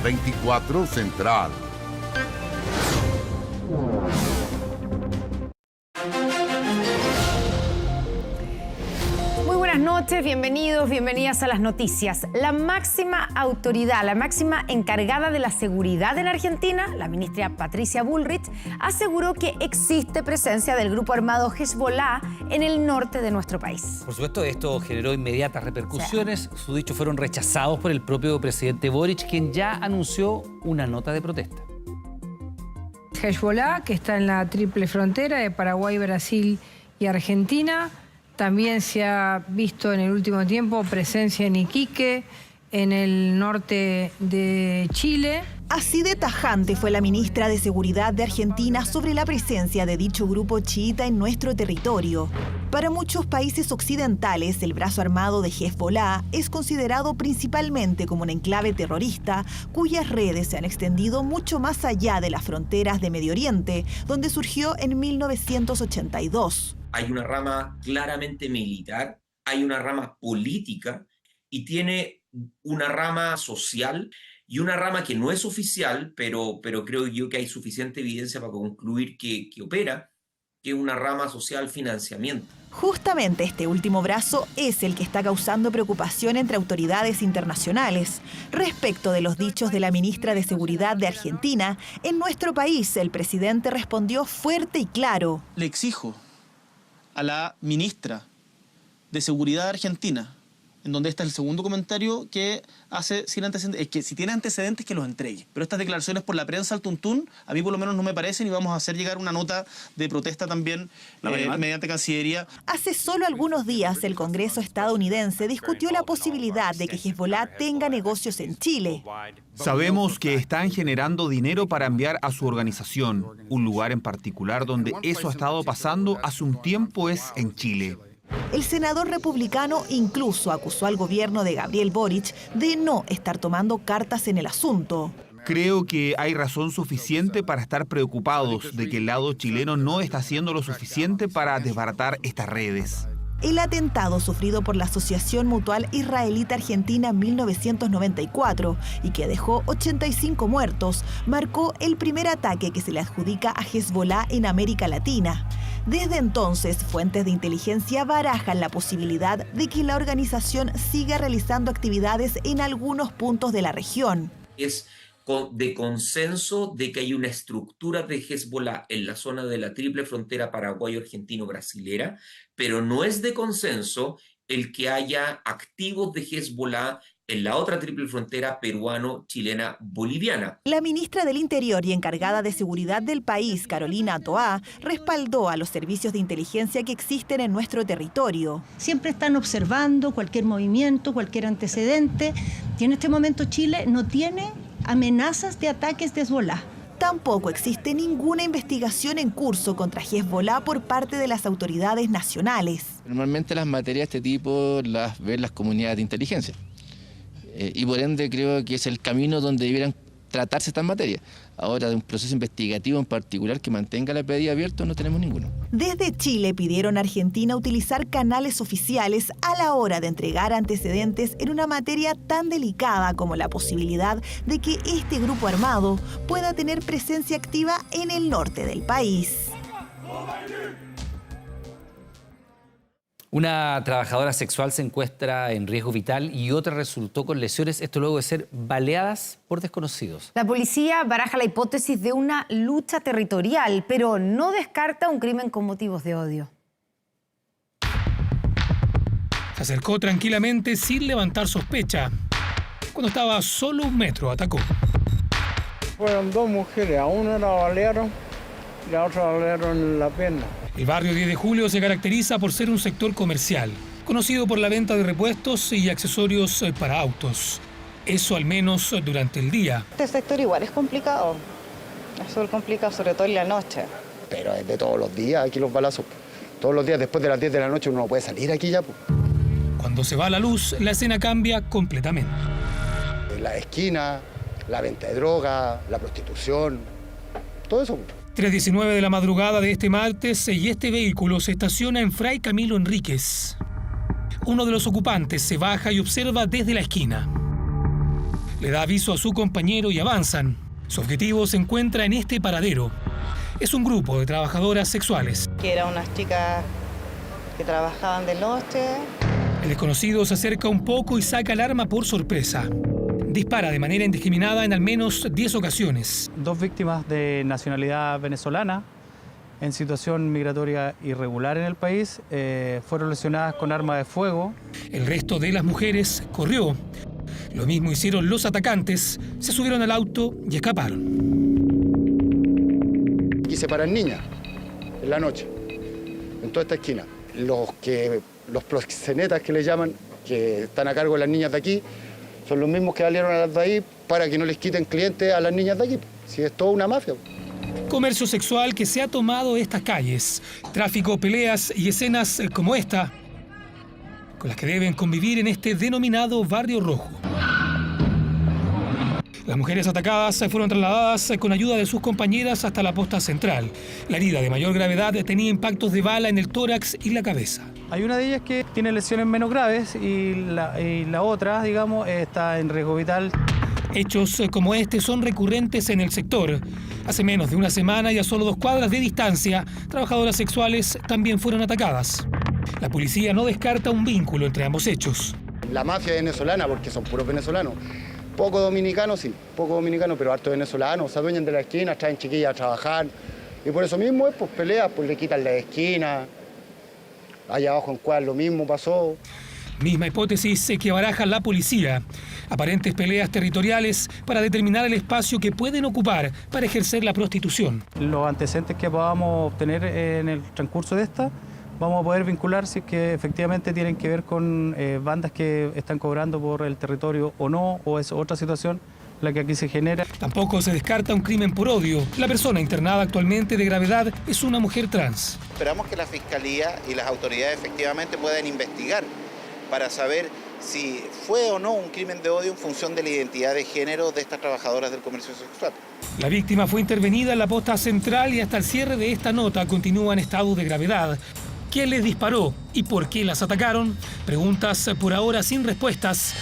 24 Central. Muy buenas noches, bienvenidos, bienvenidas a las noticias. La máxima autoridad, la máxima encargada de la seguridad en Argentina, la ministra Patricia Bullrich, aseguró que existe presencia del grupo armado Hezbollah en el norte de nuestro país. Por supuesto, esto generó inmediatas repercusiones. Sus dichos fueron rechazados por el propio presidente Boric, quien ya anunció una nota de protesta. Hezbollah, que está en la triple frontera de Paraguay, Brasil y Argentina. También se ha visto en el último tiempo presencia en Iquique, en el norte de Chile. Así de tajante fue la ministra de Seguridad de Argentina sobre la presencia de dicho grupo chiita en nuestro territorio. Para muchos países occidentales, el brazo armado de Hezbollah es considerado principalmente como un enclave terrorista, cuyas redes se han extendido mucho más allá de las fronteras de Medio Oriente, donde surgió en 1982. Hay una rama claramente militar, hay una rama política y tiene una rama social y una rama que no es oficial, pero creo yo que hay suficiente evidencia para concluir que opera, que es una rama social financiamiento. Justamente este último brazo es el que está causando preocupación entre autoridades internacionales. Respecto de los dichos de la ministra de Seguridad de Argentina, en nuestro país el presidente respondió fuerte y claro. Le exijo a la ministra de Seguridad de Argentina, en donde este es el segundo comentario que hace sin antecedentes, es que si tiene antecedentes que los entregue. Pero estas declaraciones por la prensa al tuntún, a mí por lo menos no me parecen y vamos a hacer llegar una nota de protesta también mediante Cancillería. Hace solo algunos días el Congreso estadounidense discutió la posibilidad de que Hezbollah tenga negocios en Chile. Sabemos que están generando dinero para enviar a su organización. Un lugar en particular donde eso ha estado pasando hace un tiempo es en Chile. El senador republicano incluso acusó al gobierno de Gabriel Boric de no estar tomando cartas en el asunto. Creo que hay razón suficiente para estar preocupados de que el lado chileno no está haciendo lo suficiente para desbaratar estas redes. El atentado sufrido por la Asociación Mutual Israelita-Argentina en 1994 y que dejó 85 muertos, marcó el primer ataque que se le adjudica a Hezbollah en América Latina. Desde entonces, fuentes de inteligencia barajan la posibilidad de que la organización siga realizando actividades en algunos puntos de la región. Es de consenso de que hay una estructura de Hezbollah en la zona de la triple frontera paraguayo-argentino-brasilera, pero no es de consenso el que haya activos de Hezbollah en la otra triple frontera peruano-chilena-boliviana. La ministra del Interior y encargada de seguridad del país, Carolina Toá, respaldó a los servicios de inteligencia que existen en nuestro territorio. Siempre están observando cualquier movimiento, cualquier antecedente, y en este momento Chile no tiene amenazas de ataques de Hezbollah. Tampoco existe ninguna investigación en curso contra Hezbollah por parte de las autoridades nacionales. Normalmente las materias de este tipo las ven las comunidades de inteligencia. Y por ende creo que es el camino donde debieran tratarse estas materias. Ahora, de un proceso investigativo en particular que mantenga la pedida abierta, no tenemos ninguno. Desde Chile pidieron a Argentina utilizar canales oficiales a la hora de entregar antecedentes en una materia tan delicada como la posibilidad de que este grupo armado pueda tener presencia activa en el norte del país. Una trabajadora sexual se encuentra en riesgo vital y otra resultó con lesiones, esto luego de ser baleadas por desconocidos. La policía baraja la hipótesis de una lucha territorial, pero no descarta un crimen con motivos de odio. Se acercó tranquilamente sin levantar sospecha. Cuando estaba a solo 1 metro, atacó. Fueron 2 mujeres, a una la balearon y la otra la balearon en la pierna. El barrio 10 de Julio se caracteriza por ser un sector comercial, conocido por la venta de repuestos y accesorios para autos. Eso al menos durante el día. Este sector igual es complicado. Es súper complicado, sobre todo en la noche. Pero es de todos los días aquí los balazos. Todos los días después de las 10 de la noche uno no puede salir aquí ya. Cuando se va la luz, la escena cambia completamente. La esquina, la venta de droga, la prostitución, todo eso. 3:19 de la madrugada de este martes y este vehículo se estaciona en Fray Camilo Enríquez. Uno de los ocupantes se baja y observa desde la esquina. Le da aviso a su compañero y avanzan. Su objetivo se encuentra en este paradero. Es un grupo de trabajadoras sexuales. Que eran unas chicas que trabajaban de noche. El desconocido se acerca un poco y saca el arma por sorpresa. Dispara de manera indiscriminada en al menos 10 ocasiones. 2 víctimas de nacionalidad venezolana en situación migratoria irregular en el país fueron lesionadas con arma de fuego. El resto de las mujeres corrió. Lo mismo hicieron los atacantes, se subieron al auto y escaparon. Aquí se paran niñas en la noche, en toda esta esquina. Los proxenetas que le llaman, que están a cargo de las niñas de aquí, son los mismos que salieron a las de ahí para que no les quiten clientes a las niñas de aquí. Si es toda una mafia. Comercio sexual que se ha tomado estas calles. Tráfico, peleas y escenas como esta, con las que deben convivir en este denominado Barrio Rojo. Las mujeres atacadas fueron trasladadas con ayuda de sus compañeras hasta la posta central. La herida de mayor gravedad tenía impactos de bala en el tórax y la cabeza. Hay una de ellas que tiene lesiones menos graves y la otra, digamos, está en riesgo vital. Hechos como este son recurrentes en el sector. Hace menos de una semana y a solo 2 cuadras de distancia, trabajadoras sexuales también fueron atacadas. La policía no descarta un vínculo entre ambos hechos. La mafia venezolana, porque son puros venezolanos. Poco dominicanos, sí, poco dominicanos, pero harto venezolanos. Se adueñan de la esquina, traen chiquillas a trabajar. Y por eso mismo es, pues peleas, pues le quitan la esquina. Allá abajo en Cuadra lo mismo pasó. Misma hipótesis que baraja la policía. Aparentes peleas territoriales para determinar el espacio que pueden ocupar para ejercer la prostitución. Los antecedentes que podamos obtener en el transcurso de esta, vamos a poder vincular si es que efectivamente tienen que ver con bandas que están cobrando por el territorio o no, o es otra situación la que aquí se genera. Tampoco se descarta un crimen por odio. La persona internada actualmente de gravedad es una mujer trans. Esperamos que la Fiscalía y las autoridades efectivamente puedan investigar para saber si fue o no un crimen de odio en función de la identidad de género de estas trabajadoras del comercio sexual. La víctima fue intervenida en la posta central y hasta el cierre de esta nota continúa en estado de gravedad. ¿Quién les disparó y por qué las atacaron? Preguntas por ahora sin respuestas.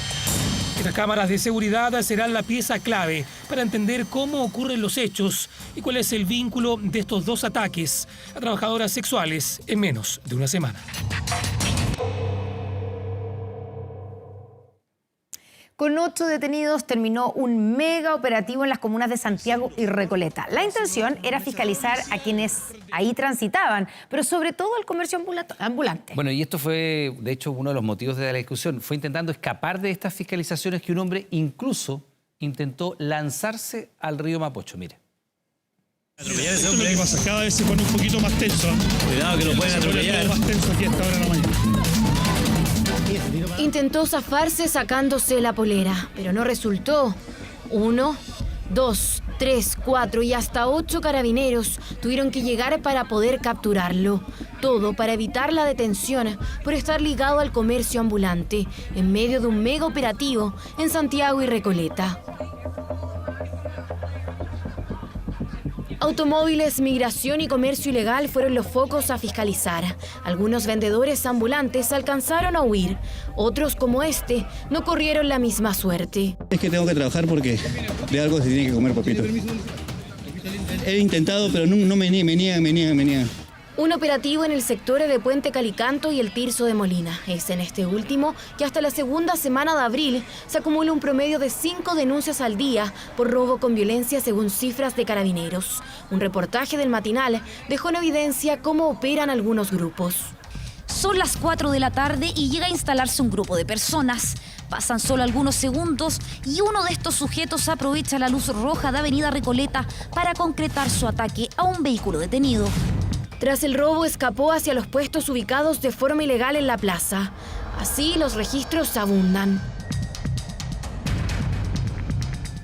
Estas cámaras de seguridad serán la pieza clave para entender cómo ocurren los hechos y cuál es el vínculo de estos 2 ataques a trabajadoras sexuales en menos de una semana. Con 8 detenidos terminó un mega operativo en las comunas de Santiago y Recoleta. La intención era fiscalizar a quienes ahí transitaban, pero sobre todo al comercio ambulante. Bueno, y esto fue, de hecho, uno de los motivos de la discusión. Fue intentando escapar de estas fiscalizaciones que un hombre incluso intentó lanzarse al río Mapocho. Mire. Atropellar ese hombre. Esto es lo que pasa, cada vez se pone un poquito más tenso. Cuidado que lo pueden atropellar. Se pone más tenso aquí a esta hora de la mañana. Intentó zafarse sacándose la polera, pero no resultó. 1, 2, 3, 4 y hasta 8 carabineros tuvieron que llegar para poder capturarlo. Todo para evitar la detención por estar ligado al comercio ambulante en medio de un mega operativo en Santiago y Recoleta. Automóviles, migración y comercio ilegal fueron los focos a fiscalizar. Algunos vendedores ambulantes alcanzaron a huir. Otros, como este, no corrieron la misma suerte. Es que tengo que trabajar porque de algo se tiene que comer, papito. He intentado, pero no me niegan. Un operativo en el sector de Puente Calicanto y el Tirso de Molina. Es en este último que hasta la segunda semana de abril se acumula un promedio de 5 denuncias al día por robo con violencia según cifras de Carabineros. Un reportaje del Matinal dejó en evidencia cómo operan algunos grupos. Son las 4 de la tarde y llega a instalarse un grupo de personas. Pasan solo algunos segundos y uno de estos sujetos aprovecha la luz roja de Avenida Recoleta para concretar su ataque a un vehículo detenido. Tras el robo, escapó hacia los puestos ubicados de forma ilegal en la plaza. Así, los registros abundan.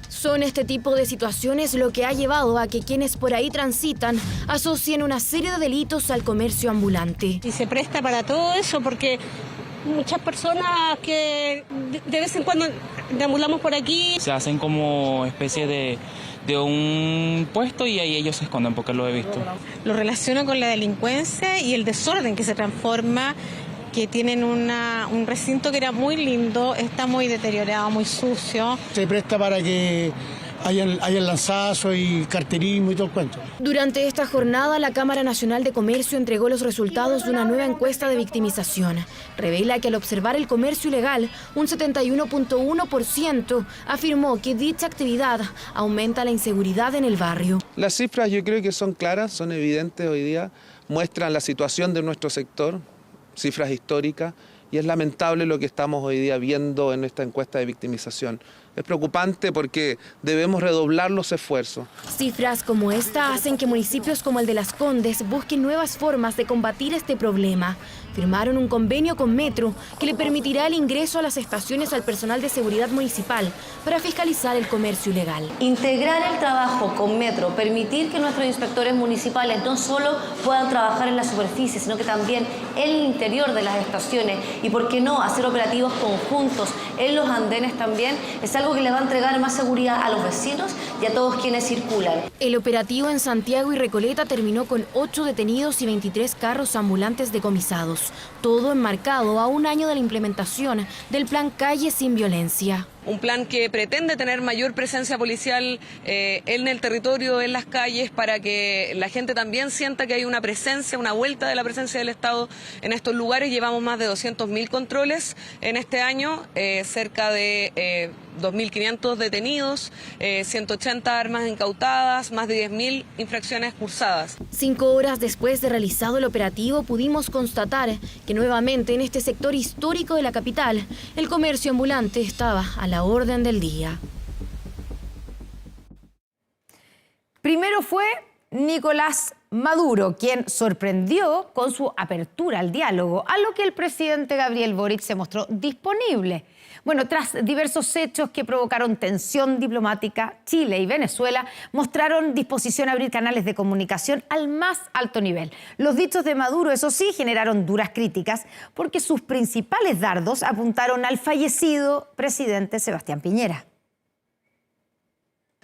Son este tipo de situaciones lo que ha llevado a que quienes por ahí transitan asocien una serie de delitos al comercio ambulante. Y se presta para todo eso porque muchas personas que de vez en cuando deambulamos por aquí. Se hacen como especie de un puesto y ahí ellos se esconden porque lo he visto. Lo relaciono con la delincuencia y el desorden que se transforma que tienen un recinto que era muy lindo, está muy deteriorado, muy sucio. Se presta para que hayan lanzazos y carterismo y todo el cuento. Durante esta jornada, la Cámara Nacional de Comercio entregó los resultados de una nueva encuesta de victimización. Revela que al observar el comercio ilegal, un 71.1% afirmó que dicha actividad aumenta la inseguridad en el barrio. Las cifras yo creo que son claras, son evidentes hoy día, muestran la situación de nuestro sector, cifras históricas, y es lamentable lo que estamos hoy día viendo en esta encuesta de victimización. Es preocupante porque debemos redoblar los esfuerzos. Cifras como esta hacen que municipios como el de Las Condes busquen nuevas formas de combatir este problema. Firmaron un convenio con Metro que le permitirá el ingreso a las estaciones al personal de seguridad municipal para fiscalizar el comercio ilegal. Integrar el trabajo con Metro, permitir que nuestros inspectores municipales no solo puedan trabajar en la superficie, sino que también en el interior de las estaciones y, por qué no, hacer operativos conjuntos en los andenes también, es algo que le va a entregar más seguridad a los vecinos y a todos quienes circulan. El operativo en Santiago y Recoleta terminó con 8 detenidos y 23 carros ambulantes decomisados. Todo enmarcado a un año de la implementación del Plan Calle Sin Violencia. Un plan que pretende tener mayor presencia policial en el territorio, en las calles, para que la gente también sienta que hay una presencia, una vuelta de la presencia del Estado en estos lugares. Llevamos más de 200.000 controles en este año, cerca de 2.500 detenidos, 180 armas incautadas, más de 10.000 infracciones cursadas. 5 horas después de realizado el operativo, pudimos constatar que nuevamente en este sector histórico de la capital, el comercio ambulante estaba a la orden del día. Primero fue Nicolás Maduro, quien sorprendió con su apertura al diálogo, a lo que el presidente Gabriel Boric se mostró disponible. Bueno, tras diversos hechos que provocaron tensión diplomática, Chile y Venezuela mostraron disposición a abrir canales de comunicación al más alto nivel. Los dichos de Maduro, eso sí, generaron duras críticas porque sus principales dardos apuntaron al fallecido presidente Sebastián Piñera.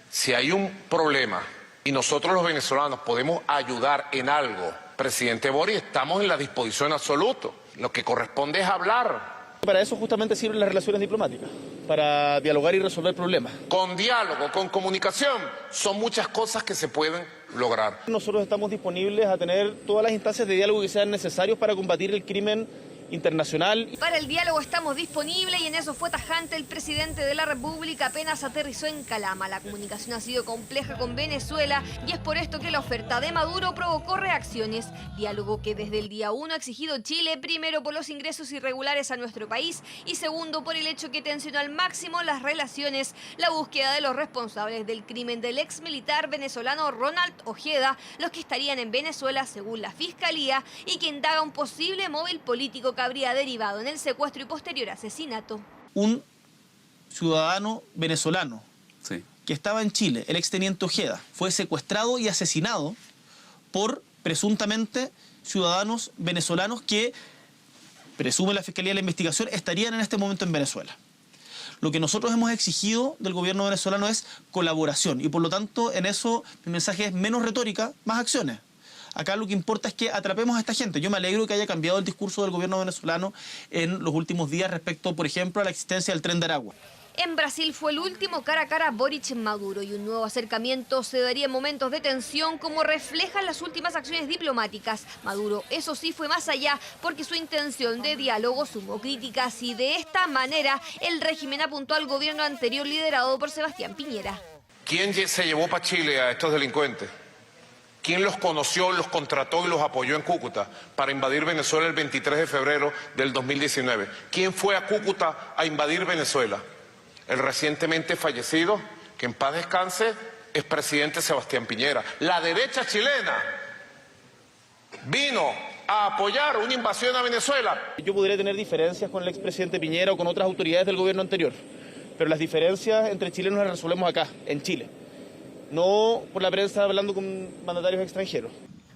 Si hay un problema y nosotros los venezolanos podemos ayudar en algo, presidente Boric, estamos en la disposición absoluta. Lo que corresponde es hablar. Para eso justamente sirven las relaciones diplomáticas, para dialogar y resolver problemas. Con diálogo, con comunicación, son muchas cosas que se pueden lograr. Nosotros estamos disponibles a tener todas las instancias de diálogo que sean necesarias para combatir el crimen internacional. Para el diálogo estamos disponibles y en eso fue tajante el presidente de la República apenas aterrizó en Calama. La comunicación ha sido compleja con Venezuela y es por esto que la oferta de Maduro provocó reacciones. Diálogo que desde el día 1 ha exigido Chile, primero por los ingresos irregulares a nuestro país y segundo por el hecho que tensionó al máximo las relaciones, la búsqueda de los responsables del crimen del ex militar venezolano Ronald Ojeda, los que estarían en Venezuela según la Fiscalía y que indaga un posible móvil político que habría derivado en el secuestro y posterior asesinato. Un ciudadano venezolano que estaba en Chile, el exteniente Ojeda, fue secuestrado y asesinado por presuntamente ciudadanos venezolanos que, presume la Fiscalía de la Investigación, estarían en este momento en Venezuela. Lo que nosotros hemos exigido del gobierno venezolano es colaboración y por lo tanto en eso mi mensaje es menos retórica, más acciones. Acá lo que importa es que atrapemos a esta gente. Yo me alegro que haya cambiado el discurso del gobierno venezolano en los últimos días respecto, por ejemplo, a la existencia del Tren de Aragua. En Brasil fue el último cara a cara Boric-Maduro y un nuevo acercamiento se daría en momentos de tensión como reflejan las últimas acciones diplomáticas. Maduro, eso sí, fue más allá porque su intención de diálogo sumó críticas y de esta manera el régimen apuntó al gobierno anterior liderado por Sebastián Piñera. ¿Quién se llevó para Chile a estos delincuentes? ¿Quién los conoció, los contrató y los apoyó en Cúcuta para invadir Venezuela el 23 de febrero del 2019? ¿Quién fue a Cúcuta a invadir Venezuela? El recientemente fallecido, que en paz descanse, expresidente Sebastián Piñera. La derecha chilena vino a apoyar una invasión a Venezuela. Yo podría tener diferencias con el expresidente Piñera o con otras autoridades del gobierno anterior, pero las diferencias entre chilenos las resolvemos acá, en Chile. No por la prensa hablando con mandatarios extranjeros.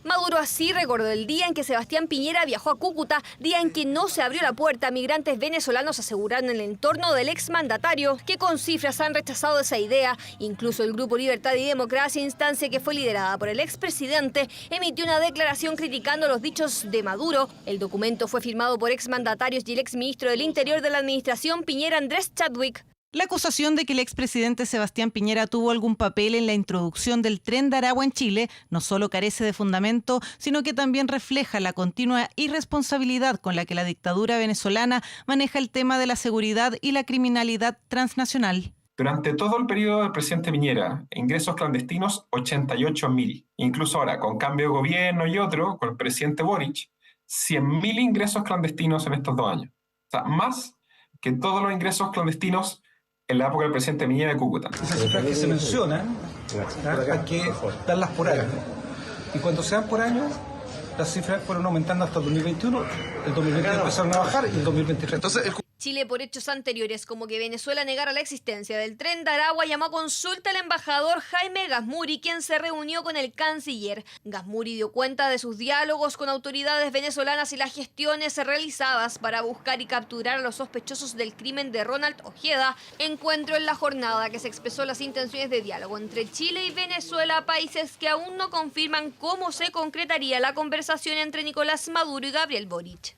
Maduro así recordó el día en que Sebastián Piñera viajó a Cúcuta, día en que no se abrió la puerta a migrantes venezolanos aseguraron en el entorno del exmandatario, que con cifras han rechazado esa idea. Incluso el Grupo Libertad y Democracia, instancia que fue liderada por el expresidente, emitió una declaración criticando los dichos de Maduro. El documento fue firmado por exmandatarios y el exministro del Interior de la administración Piñera, Andrés Chadwick. La acusación de que el expresidente Sebastián Piñera tuvo algún papel en la introducción del tren de Aragua en Chile no solo carece de fundamento, sino que también refleja la continua irresponsabilidad con la que la dictadura venezolana maneja el tema de la seguridad y la criminalidad transnacional. Durante todo el periodo del presidente Piñera, ingresos clandestinos 88.000. Incluso ahora, con cambio de gobierno y otro, con el presidente Boric, 100.000 ingresos clandestinos en estos 2 años. O sea, más que todos los ingresos clandestinos en la época del presidente Piñera de Cúcuta. Esas cifras que se mencionan hay que darlas por año. Y cuando se dan por año, las cifras fueron aumentando hasta el 2021. El 2020 empezaron a bajar y el 2023. Entonces, Chile, por hechos anteriores, como que Venezuela negara la existencia del tren de Aragua, llamó a consulta al embajador Jaime Gazmuri, quien se reunió con el canciller. Gazmuri dio cuenta de sus diálogos con autoridades venezolanas y las gestiones realizadas para buscar y capturar a los sospechosos del crimen de Ronald Ojeda. Encuentro en la jornada que se expresó las intenciones de diálogo entre Chile y Venezuela, países que aún no confirman cómo se concretaría la conversación entre Nicolás Maduro y Gabriel Boric.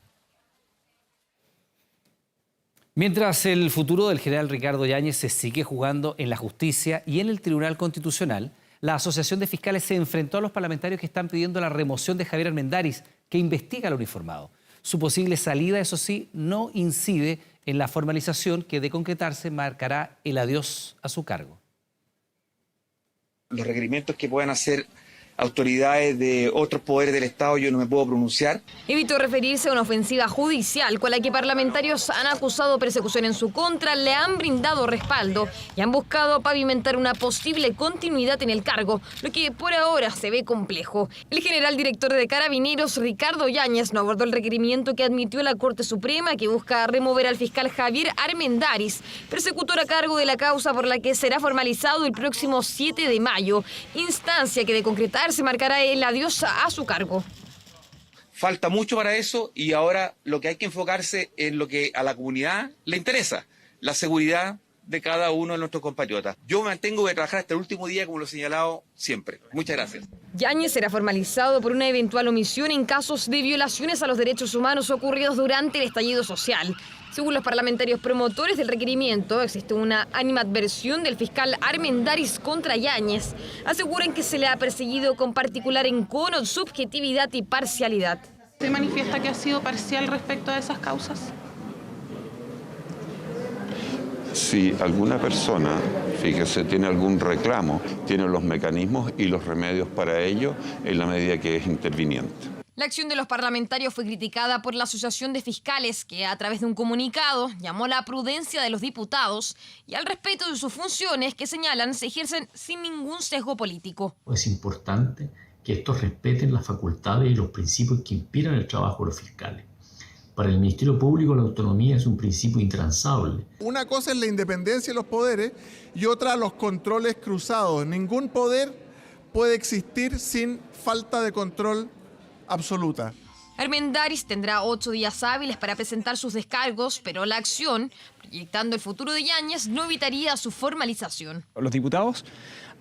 Mientras el futuro del general Ricardo Yáñez se sigue jugando en la justicia y en el Tribunal Constitucional, la Asociación de Fiscales se enfrentó a los parlamentarios que están pidiendo la remoción de Javier Armendáriz, que investiga al uniformado. Su posible salida, eso sí, no incide en la formalización que, de concretarse, marcará el adiós a su cargo. Los requerimientos que puedan hacer autoridades de otros poderes del Estado, yo no me puedo pronunciar. Evitó referirse a una ofensiva judicial con la que parlamentarios han acusado persecución en su contra, le han brindado respaldo y han buscado pavimentar una posible continuidad en el cargo, lo que por ahora se ve complejo. El general director de Carabineros, Ricardo Yáñez, no abordó el requerimiento que admitió la Corte Suprema, que busca remover al fiscal Javier Armendáriz, persecutor a cargo de la causa por la que será formalizado el próximo 7 de mayo, instancia que de concretar se marcará el adiós a su cargo. Falta mucho para eso y ahora lo que hay que enfocarse en lo que a la comunidad le interesa, la seguridad de cada uno de nuestros compatriotas. Yo me mantengo de trabajar hasta el último día, como lo he señalado siempre. Muchas gracias. Yáñez será formalizado por una eventual omisión en casos de violaciones a los derechos humanos ocurridos durante el estallido social. Según los parlamentarios promotores del requerimiento, existe una animadversión del fiscal Armendáriz contra Yáñez. Aseguran que se le ha perseguido con particular encono, subjetividad y parcialidad. ¿Se manifiesta que ha sido parcial respecto a esas causas? Si alguna persona, fíjese, tiene algún reclamo, tiene los mecanismos y los remedios para ello en la medida que es interviniente. La acción de los parlamentarios fue criticada por la Asociación de Fiscales, que a través de un comunicado llamó a la prudencia de los diputados y al respeto de sus funciones, que señalan se ejercen sin ningún sesgo político. Es importante que estos respeten las facultades y los principios que inspiran el trabajo de los fiscales. Para el Ministerio Público la autonomía es un principio intransable. Una cosa es la independencia de los poderes y otra los controles cruzados. Ningún poder puede existir sin falta de control absoluta. Armendáriz tendrá 8 días hábiles para presentar sus descargos, pero la acción, proyectando el futuro de Yáñez, no evitaría su formalización. Los diputados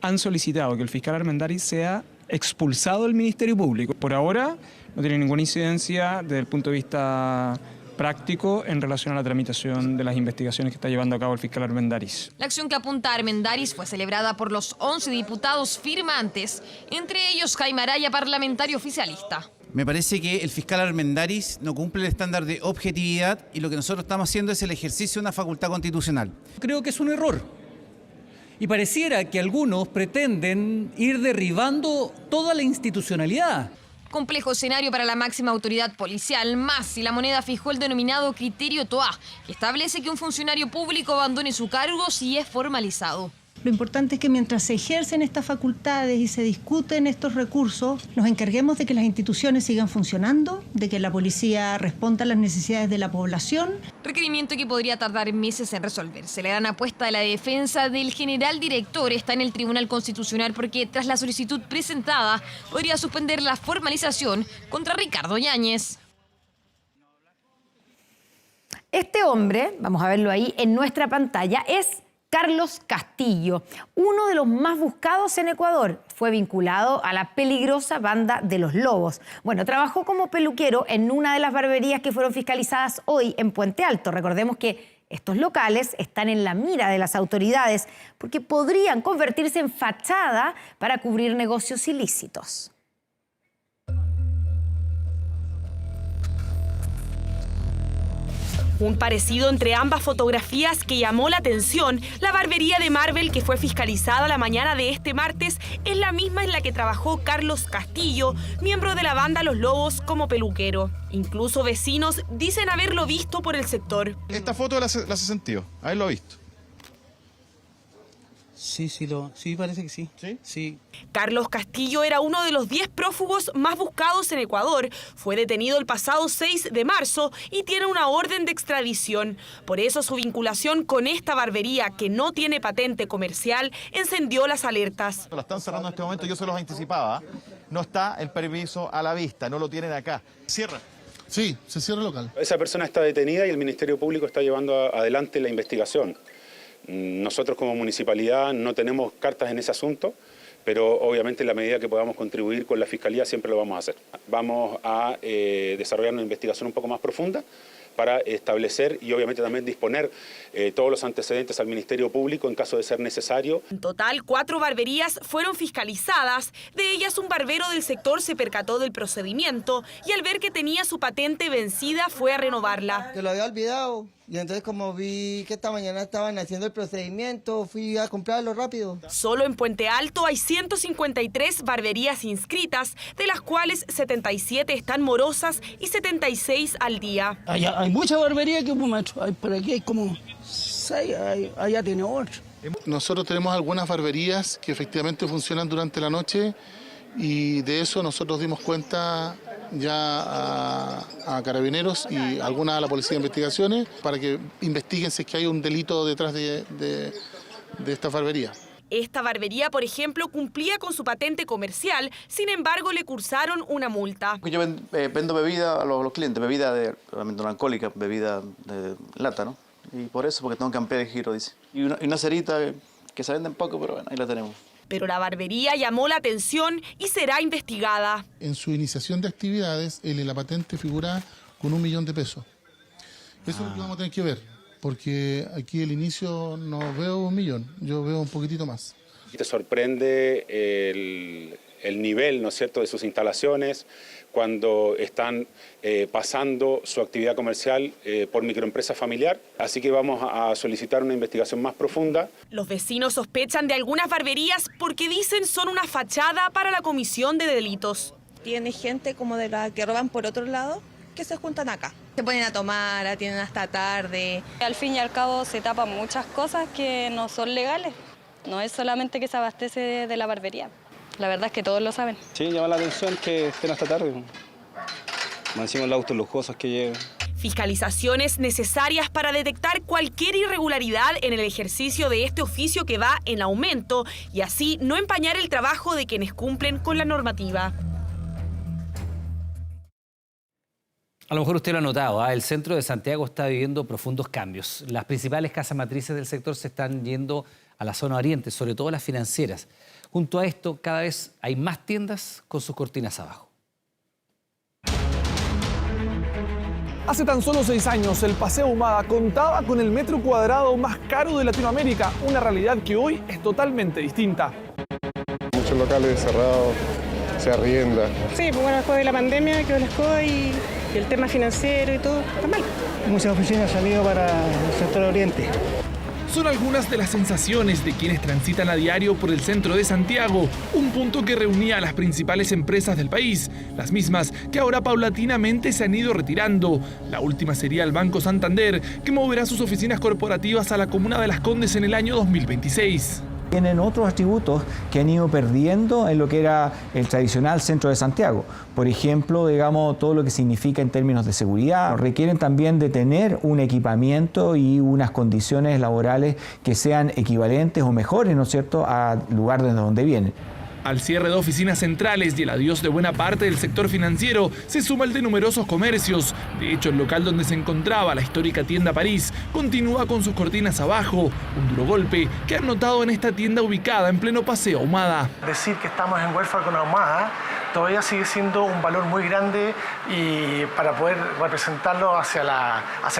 han solicitado que el fiscal Armendáriz sea expulsado del Ministerio Público. Por ahora no tiene ninguna incidencia desde el punto de vista práctico en relación a la tramitación de las investigaciones que está llevando a cabo el fiscal Armendáriz. La acción que apunta a Armendáriz fue celebrada por los 11 diputados firmantes, entre ellos Jaime Araya, parlamentario oficialista. Me parece que el fiscal Armendáriz no cumple el estándar de objetividad y lo que nosotros estamos haciendo es el ejercicio de una facultad constitucional. Creo que es un error. Y pareciera que algunos pretenden ir derribando toda la institucionalidad. Complejo escenario para la máxima autoridad policial, más si la moneda fijó el denominado criterio TOA, que establece que un funcionario público abandone su cargo si es formalizado. Lo importante es que mientras se ejercen estas facultades y se discuten estos recursos, nos encarguemos de que las instituciones sigan funcionando, de que la policía responda a las necesidades de la población. requerimiento que podría tardar meses en resolverse. La gran apuesta de la defensa del general director está en el Tribunal Constitucional porque tras la solicitud presentada podría suspender la formalización contra Ricardo Yáñez. Este hombre, vamos a verlo ahí en nuestra pantalla, es Carlos Castillo, uno de los más buscados en Ecuador. Fue vinculado a la peligrosa banda de los Lobos. Bueno, trabajó como peluquero en una de las barberías que fueron fiscalizadas hoy en Puente Alto. Recordemos que estos locales están en la mira de las autoridades porque podrían convertirse en fachada para cubrir negocios ilícitos. Un parecido entre ambas fotografías que llamó la atención. La barbería de Marvel, que fue fiscalizada la mañana de este martes, es la misma en la que trabajó Carlos Castillo, miembro de la banda Los Lobos, como peluquero. Incluso vecinos dicen haberlo visto por el sector. Esta foto la hace sentido, haberlo visto. Sí, parece que sí. Sí. Carlos Castillo era uno de los 10 prófugos más buscados en Ecuador. Fue detenido el pasado 6 de marzo y tiene una orden de extradición. Por eso su vinculación con esta barbería, que no tiene patente comercial, encendió las alertas. La están cerrando en este momento, yo se los anticipaba. No está el permiso a la vista, no lo tienen acá. ¿Cierra? Sí, se cierra el local. Esa persona está detenida y el Ministerio Público está llevando adelante la investigación. Nosotros como municipalidad no tenemos cartas en ese asunto, pero obviamente en la medida que podamos contribuir con la Fiscalía siempre lo vamos a hacer. Vamos a desarrollar una investigación un poco más profunda para establecer y obviamente también disponer todos los antecedentes al Ministerio Público en caso de ser necesario. En total, 4 barberías fueron fiscalizadas. De ellas, un barbero del sector se percató del procedimiento y al ver que tenía su patente vencida fue a renovarla. Te lo había olvidado. Y entonces como vi que esta mañana estaban haciendo el procedimiento, fui a comprarlo rápido. Solo en Puente Alto hay 153 barberías inscritas, de las cuales 77 están morosas y 76 al día. Hay mucha barbería que por aquí hay como 6, allá tiene 8. Nosotros tenemos algunas barberías que efectivamente funcionan durante la noche y de eso nosotros dimos cuenta ya a Carabineros y algunas a la Policía de Investigaciones para que investiguen si es que hay un delito detrás de esta barbería. Esta barbería, por ejemplo, cumplía con su patente comercial, sin embargo le cursaron una multa. Yo vendo bebida a los clientes, bebida realmente no alcohólica, bebida de lata, ¿no? Y por eso, porque tengo que ampliar el giro, dice. Y una cerita que se vende poco, pero bueno, ahí la tenemos. Pero la barbería llamó la atención y será investigada. En su iniciación de actividades, la patente figura con 1 millón de pesos. Eso es lo que vamos a tener que ver, porque aquí el inicio no veo 1 millón, yo veo un poquitito más. Te sorprende el nivel, ¿no es cierto?, de sus instalaciones cuando están pasando su actividad comercial por microempresa familiar. Así que vamos a solicitar una investigación más profunda. Los vecinos sospechan de algunas barberías porque dicen son una fachada para la comisión de delitos. Tiene gente como de la que roban por otro lado que se juntan acá. Se ponen a tomar, atienden hasta tarde. Al fin y al cabo se tapan muchas cosas que no son legales. No es solamente que se abastece de la barbería. La verdad es que todos lo saben. Sí, llama la atención que estén hasta tarde. Más encima los autos lujosos que llevan. Fiscalizaciones necesarias para detectar cualquier irregularidad en el ejercicio de este oficio que va en aumento y así no empañar el trabajo de quienes cumplen con la normativa. A lo mejor usted lo ha notado, el centro de Santiago está viviendo profundos cambios. Las principales casas matrices del sector se están yendo a la zona oriente, sobre todo las financieras. Junto a esto, cada vez hay más tiendas con sus cortinas abajo. Hace tan solo 6 años, el Paseo Ahumada contaba con el metro cuadrado más caro de Latinoamérica, una realidad que hoy es totalmente distinta. Muchos locales cerrados, se arrienda. Sí, pues bueno, después de la pandemia quedó la escoba y el tema financiero y todo está mal. Muchas oficinas han salido para el sector oriente. Son algunas de las sensaciones de quienes transitan a diario por el centro de Santiago, un punto que reunía a las principales empresas del país, las mismas que ahora paulatinamente se han ido retirando. La última sería el Banco Santander, que moverá sus oficinas corporativas a la comuna de Las Condes en el año 2026. Tienen otros atributos que han ido perdiendo en lo que era el tradicional centro de Santiago. Por ejemplo, digamos, todo lo que significa en términos de seguridad. Requieren también de tener un equipamiento y unas condiciones laborales que sean equivalentes o mejores, ¿no es cierto?, al lugar desde donde vienen. Al cierre de oficinas centrales y el adiós de buena parte del sector financiero, se suma el de numerosos comercios. De hecho, el local donde se encontraba la histórica tienda París continúa con sus cortinas abajo, un duro golpe que han notado en esta tienda ubicada en pleno Paseo Ahumada. Decir que estamos en welfare con Ahumada todavía sigue siendo un valor muy grande y para poder representarlo hacia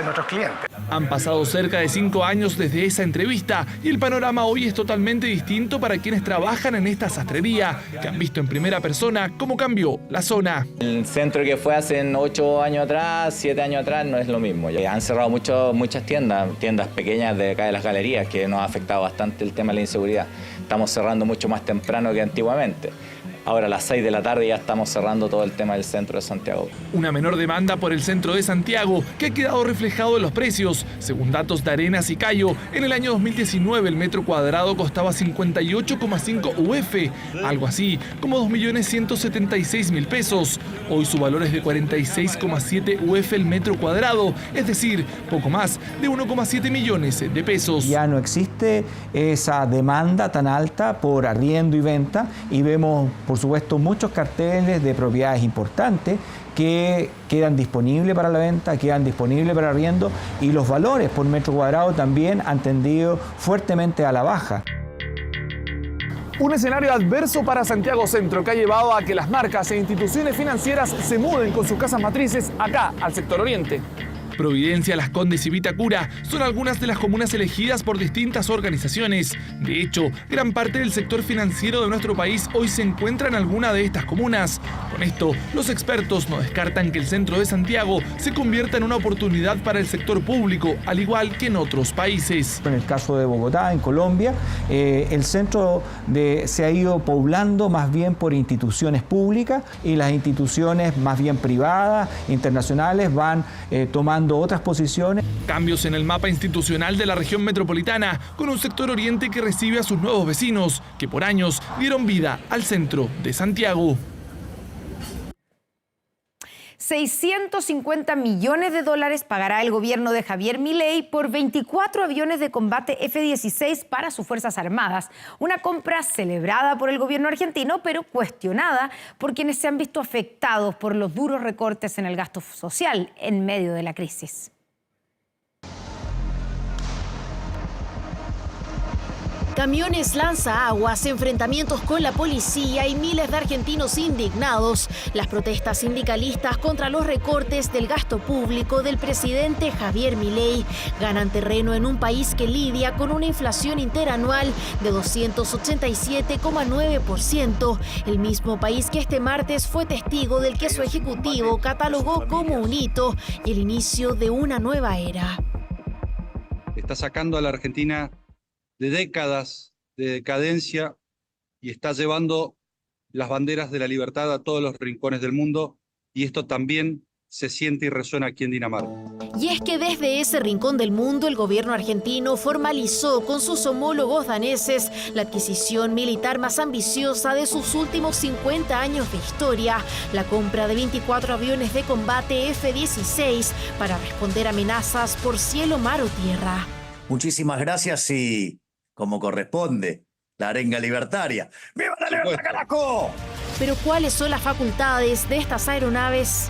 nuestros clientes. Han pasado cerca de 5 años desde esa entrevista y el panorama hoy es totalmente distinto para quienes trabajan en esta sastrería, que han visto en primera persona cómo cambió la zona. El centro que fue hace 8 años atrás, 7 años atrás, no es lo mismo. Han cerrado muchas tiendas pequeñas de acá de las galerías, que nos ha afectado bastante el tema de la inseguridad. Estamos cerrando mucho más temprano que antiguamente. Ahora a las 6 de la tarde ya estamos cerrando todo el tema del centro de Santiago. Una menor demanda por el centro de Santiago que ha quedado reflejado en los precios. Según datos de Arenas y Cayo, en el año 2019 el metro cuadrado costaba 58,5 UF, algo así como 2.176.000 pesos. Hoy su valor es de 46,7 UF el metro cuadrado, es decir, poco más de 1,7 millones de pesos. Ya no existe esa demanda tan alta por arriendo y venta y vemos, por supuesto, muchos carteles de propiedades importantes que quedan disponibles para la venta, quedan disponibles para arriendo y los valores por metro cuadrado también han tendido fuertemente a la baja. Un escenario adverso para Santiago Centro que ha llevado a que las marcas e instituciones financieras se muden con sus casas matrices acá, al sector oriente. Providencia, Las Condes y Vitacura son algunas de las comunas elegidas por distintas organizaciones. De hecho, gran parte del sector financiero de nuestro país hoy se encuentra en alguna de estas comunas. Con esto, los expertos no descartan que el centro de Santiago se convierta en una oportunidad para el sector público, al igual que en otros países. En el caso de Bogotá, en Colombia, el centro se ha ido poblando más bien por instituciones públicas y las instituciones más bien privadas, internacionales, van tomando otras posiciones. Cambios en el mapa institucional de la región metropolitana, con un sector oriente que recibe a sus nuevos vecinos, que por años dieron vida al centro de Santiago. 650 millones de dólares pagará el gobierno de Javier Milei por 24 aviones de combate F-16 para sus Fuerzas Armadas. Una compra celebrada por el gobierno argentino, pero cuestionada por quienes se han visto afectados por los duros recortes en el gasto social en medio de la crisis. Camiones lanzaaguas, enfrentamientos con la policía y miles de argentinos indignados. Las protestas sindicalistas contra los recortes del gasto público del presidente Javier Milei ganan terreno en un país que lidia con una inflación interanual de 287,9%. El mismo país que este martes fue testigo del que su ejecutivo catalogó como un hito y el inicio de una nueva era. Está sacando a la Argentina de décadas de decadencia y está llevando las banderas de la libertad a todos los rincones del mundo, y esto también se siente y resuena aquí en Dinamarca. Y es que desde ese rincón del mundo el gobierno argentino formalizó con sus homólogos daneses la adquisición militar más ambiciosa de sus últimos 50 años de historia, la compra de 24 aviones de combate F-16 para responder a amenazas por cielo, mar o tierra. Muchísimas gracias y, como corresponde, la arenga libertaria. ¡Viva la libertad, carajo! Pero ¿cuáles son las facultades de estas aeronaves?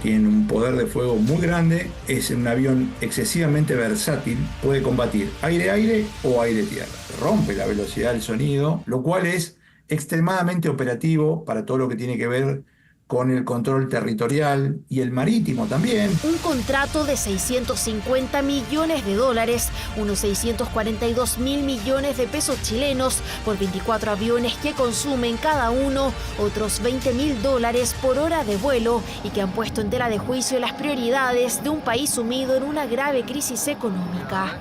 Tiene un poder de fuego muy grande, es un avión excesivamente versátil, puede combatir aire-aire o aire-tierra. Rompe la velocidad del sonido, lo cual es extremadamente operativo para todo lo que tiene que ver con el control territorial y el marítimo también. Un contrato de 650 millones de dólares, unos 642 mil millones de pesos chilenos, por 24 aviones que consumen cada uno otros 20 mil dólares por hora de vuelo y que han puesto en tela de juicio las prioridades de un país sumido en una grave crisis económica.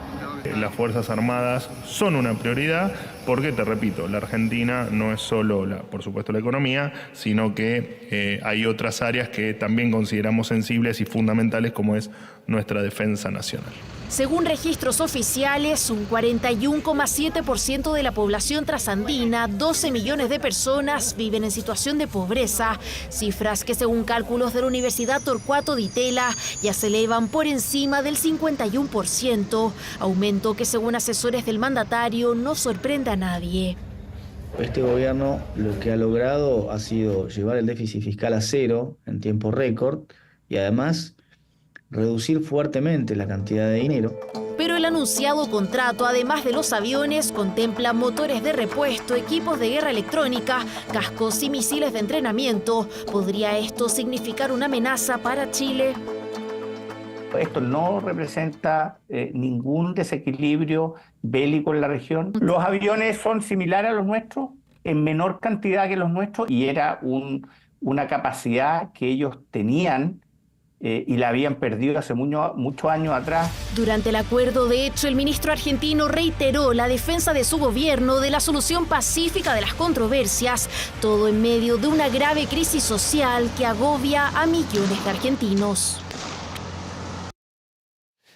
Las Fuerzas Armadas son una prioridad porque, te repito, la Argentina no es solo, por supuesto, la economía, sino que hay otras áreas que también consideramos sensibles y fundamentales, como es nuestra defensa nacional. Según registros oficiales, un 41,7% de la población trasandina, 12 millones de personas, viven en situación de pobreza, cifras que según cálculos de la Universidad Torcuato Di Tella ya se elevan por encima del 51%, aumento que según asesores del mandatario no sorprende a nadie. Este gobierno lo que ha logrado ha sido llevar el déficit fiscal a cero en tiempo récord y además reducir fuertemente la cantidad de dinero. Pero el anunciado contrato, además de los aviones, contempla motores de repuesto, equipos de guerra electrónica, cascos y misiles de entrenamiento. ¿Podría esto significar una amenaza para Chile? Esto no representa ningún desequilibrio bélico en la región. Los aviones son similares a los nuestros, en menor cantidad que los nuestros, y era una capacidad que ellos tenían y la habían perdido hace muchos años atrás. Durante el acuerdo, de hecho, el ministro argentino reiteró la defensa de su gobierno de la solución pacífica de las controversias, todo en medio de una grave crisis social que agobia a millones de argentinos.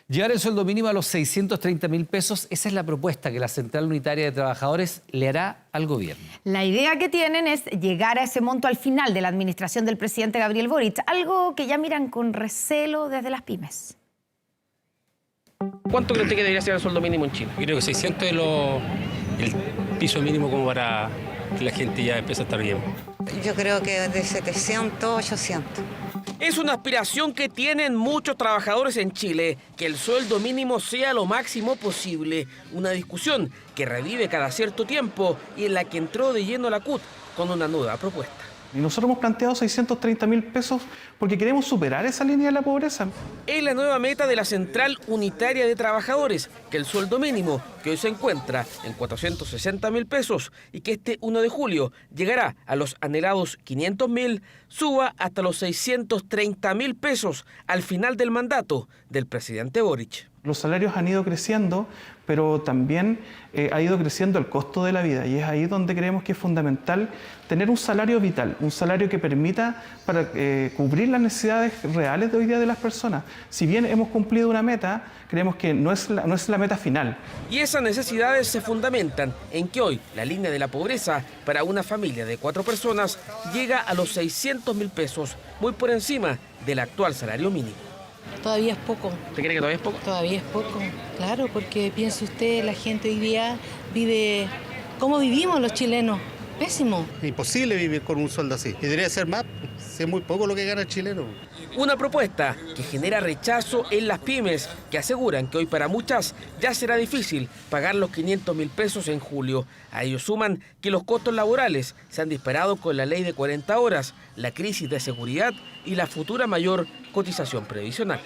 Llevar el sueldo mínimo a los 630.000 pesos, esa es la propuesta que la Central Unitaria de Trabajadores le hará al gobierno. La idea que tienen es llegar a ese monto al final de la administración del presidente Gabriel Boric, algo que ya miran con recelo desde las pymes. ¿Cuánto cree usted que debería ser el sueldo mínimo en Chile? Creo que 600 es el piso mínimo como para que la gente ya empiece a estar bien. Yo creo que de 700, 800. Es una aspiración que tienen muchos trabajadores en Chile, que el sueldo mínimo sea lo máximo posible. Una discusión que revive cada cierto tiempo y en la que entró de lleno la CUT con una nueva propuesta. Y nosotros hemos planteado 630.000 pesos porque queremos superar esa línea de la pobreza. Es la nueva meta de la Central Unitaria de Trabajadores, que el sueldo mínimo, que hoy se encuentra en 460.000 pesos y que este 1 de julio llegará a los anhelados 500.000, suba hasta los 630.000 pesos al final del mandato del presidente Boric. Los salarios han ido creciendo, pero también ha ido creciendo el costo de la vida y es ahí donde creemos que es fundamental tener un salario vital, un salario que permita para cubrir las necesidades reales de hoy día de las personas. Si bien hemos cumplido una meta, creemos que no es la meta final. Y esas necesidades se fundamentan en que hoy la línea de la pobreza para una familia de 4 personas llega a los 600.000 pesos, muy por encima del actual salario mínimo. Todavía es poco. ¿Usted cree que todavía es poco? Todavía es poco, claro, porque piense usted, la gente hoy día vive... ¿Cómo vivimos los chilenos? Pésimo. Imposible vivir con un sueldo así. Y debería ser más, es muy poco lo que gana el chileno. Una propuesta que genera rechazo en las pymes, que aseguran que hoy para muchas ya será difícil pagar los 500.000 pesos en julio. A ellos suman que los costos laborales se han disparado con la ley de 40 horas, la crisis de seguridad y la futura mayor cotización previsional.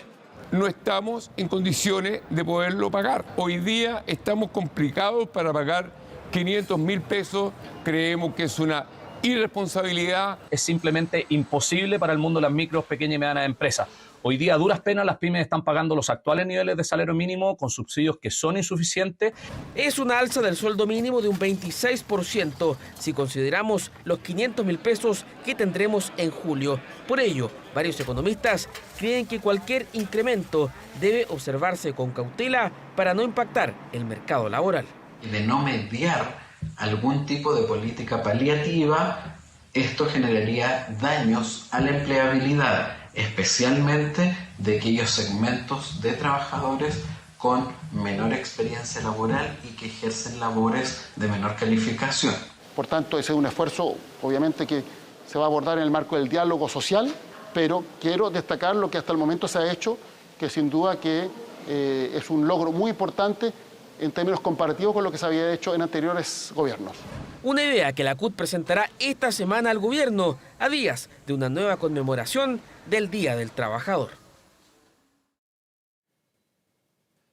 No estamos en condiciones de poderlo pagar. Hoy día estamos complicados para pagar 500.000 pesos. Creemos que es una irresponsabilidad. Es simplemente imposible para el mundo de las micros, pequeñas y medianas empresas. Hoy día, a duras penas, las pymes están pagando los actuales niveles de salario mínimo con subsidios que son insuficientes. Es una alza del sueldo mínimo de un 26% si consideramos los 500.000 pesos que tendremos en julio. Por ello, varios economistas creen que cualquier incremento debe observarse con cautela para no impactar el mercado laboral. De no mediar algún tipo de política paliativa, esto generaría daños a la empleabilidad, especialmente de aquellos segmentos de trabajadores con menor experiencia laboral y que ejercen labores de menor calificación. Por tanto, ese es un esfuerzo, obviamente, que se va a abordar en el marco del diálogo social, pero quiero destacar lo que hasta el momento se ha hecho, que sin duda que es un logro muy importante en términos comparativos con lo que se había hecho en anteriores gobiernos. Una idea que la CUT presentará esta semana al gobierno, a días de una nueva conmemoración del Día del Trabajador.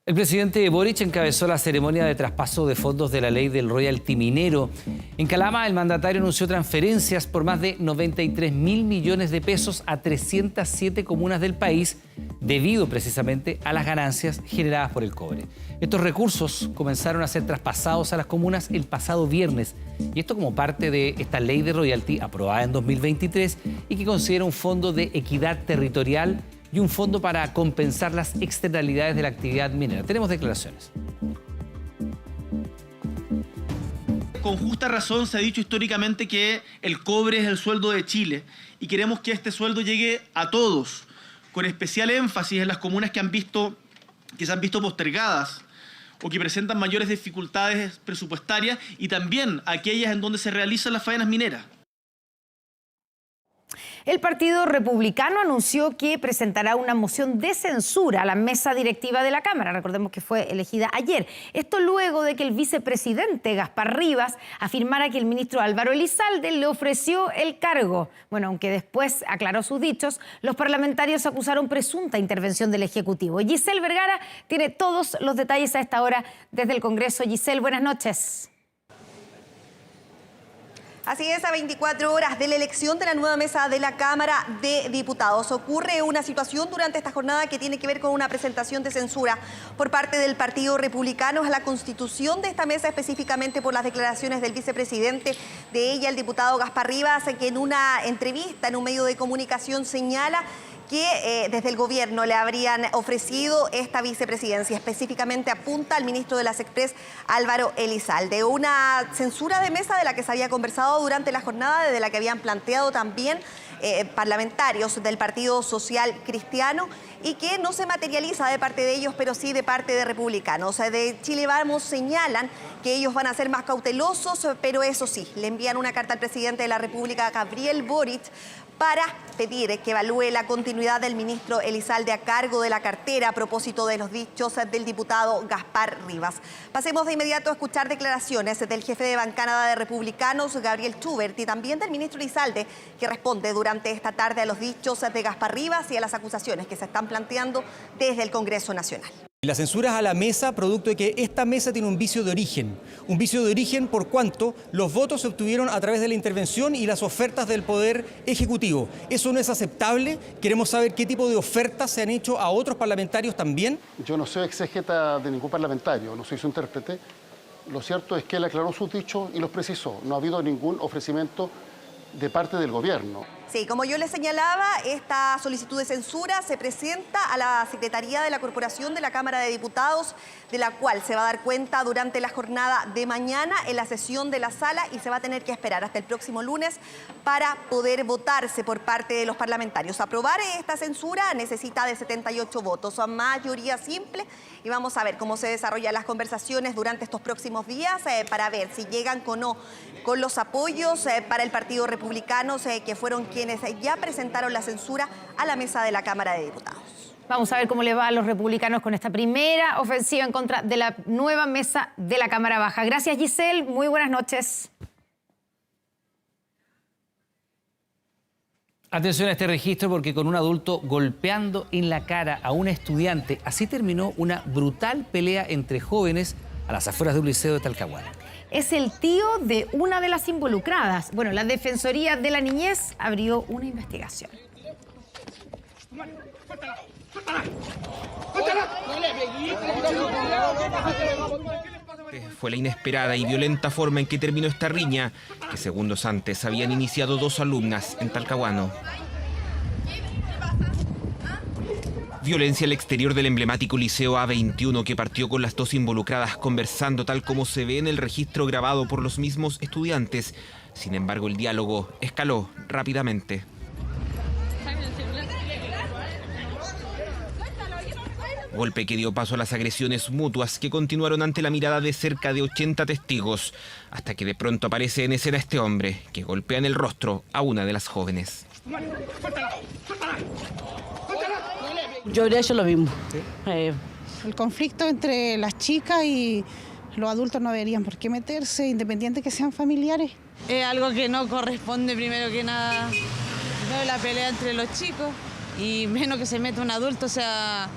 El presidente Boric encabezó la ceremonia de traspaso de fondos de la ley del royalty minero. En Calama, el mandatario anunció transferencias por más de 93.000 millones de pesos a 307 comunas del país, debido precisamente a las ganancias generadas por el cobre. Estos recursos comenzaron a ser traspasados a las comunas el pasado viernes, y esto como parte de esta ley de royalty aprobada en 2023 y que considera un fondo de equidad territorial y un fondo para compensar las externalidades de la actividad minera. Tenemos declaraciones. Con justa razón se ha dicho históricamente que el cobre es el sueldo de Chile y queremos que este sueldo llegue a todos, con especial énfasis en las comunas que se han visto postergadas o que presentan mayores dificultades presupuestarias y también aquellas en donde se realizan las faenas mineras. El Partido Republicano anunció que presentará una moción de censura a la mesa directiva de la Cámara. Recordemos que fue elegida ayer. Esto luego de que el vicepresidente Gaspar Rivas afirmara que el ministro Álvaro Elizalde le ofreció el cargo. Bueno, aunque después aclaró sus dichos, los parlamentarios acusaron presunta intervención del Ejecutivo. Giselle Vergara tiene todos los detalles a esta hora desde el Congreso. Giselle, buenas noches. Así es, a 24 horas de la elección de la nueva mesa de la Cámara de Diputados. Ocurre una situación durante esta jornada que tiene que ver con una presentación de censura por parte del Partido Republicano a la constitución de esta mesa, específicamente por las declaraciones del vicepresidente de ella, el diputado Gaspar Rivas, que en una entrevista en un medio de comunicación señala que desde el gobierno le habrían ofrecido esta vicepresidencia. Específicamente apunta al ministro de las Express, Álvaro Elizalde. Una censura de mesa de la que se había conversado durante la jornada, de la que habían planteado también parlamentarios del Partido Social Cristiano y que no se materializa de parte de ellos, pero sí de parte de republicanos. De Chile Vamos señalan que ellos van a ser más cautelosos, pero eso sí, le envían una carta al presidente de la República, Gabriel Boric, para pedir que evalúe la continuidad del ministro Elizalde a cargo de la cartera a propósito de los dichos del diputado Gaspar Rivas. Pasemos de inmediato a escuchar declaraciones del jefe de bancada de republicanos, Gabriel Schubert, y también del ministro Elizalde, que responde durante esta tarde a los dichos de Gaspar Rivas y a las acusaciones que se están planteando desde el Congreso Nacional. La censura es a la mesa producto de que esta mesa tiene un vicio de origen por cuanto los votos se obtuvieron a través de la intervención y las ofertas del Poder Ejecutivo. Eso no es aceptable. Queremos saber qué tipo de ofertas se han hecho a otros parlamentarios también. Yo no soy exégeta de ningún parlamentario, no soy su intérprete. Lo cierto es que él aclaró sus dichos y los precisó. No ha habido ningún ofrecimiento de parte del gobierno. Sí, como yo les señalaba, esta solicitud de censura se presenta a la Secretaría de la Corporación de la Cámara de Diputados, de la cual se va a dar cuenta durante la jornada de mañana en la sesión de la sala y se va a tener que esperar hasta el próximo lunes para poder votarse por parte de los parlamentarios. Aprobar esta censura necesita de 78 votos, a mayoría simple, y vamos a ver cómo se desarrollan las conversaciones durante estos próximos días para ver si llegan o no con los apoyos para el Partido Republicano, que fueron quienes ya presentaron la censura a la mesa de la Cámara de Diputados. Vamos a ver cómo le va a los republicanos con esta primera ofensiva en contra de la nueva mesa de la Cámara Baja. Gracias, Giselle. Muy buenas noches. Atención a este registro porque con un adulto golpeando en la cara a una estudiante, así terminó una brutal pelea entre jóvenes a las afueras de un liceo de Talcahuano. Es el tío de una de las involucradas. Bueno, la Defensoría de la Niñez abrió una investigación. Fue la inesperada y violenta forma en que terminó esta riña, que segundos antes habían iniciado dos alumnas en Talcahuano. Violencia al exterior del emblemático Liceo A21 que partió con las dos involucradas conversando tal como se ve en el registro grabado por los mismos estudiantes. Sin embargo, el diálogo escaló rápidamente. Golpe que dio paso a las agresiones mutuas que continuaron ante la mirada de cerca de 80 testigos, hasta que de pronto aparece en escena este hombre que golpea en el rostro a una de las jóvenes. Yo habría hecho lo mismo. El conflicto entre las chicas y los adultos no deberían por qué meterse, independiente que sean familiares. Es algo que no corresponde primero que nada, no la pelea entre los chicos y menos que se meta un adulto, o sea,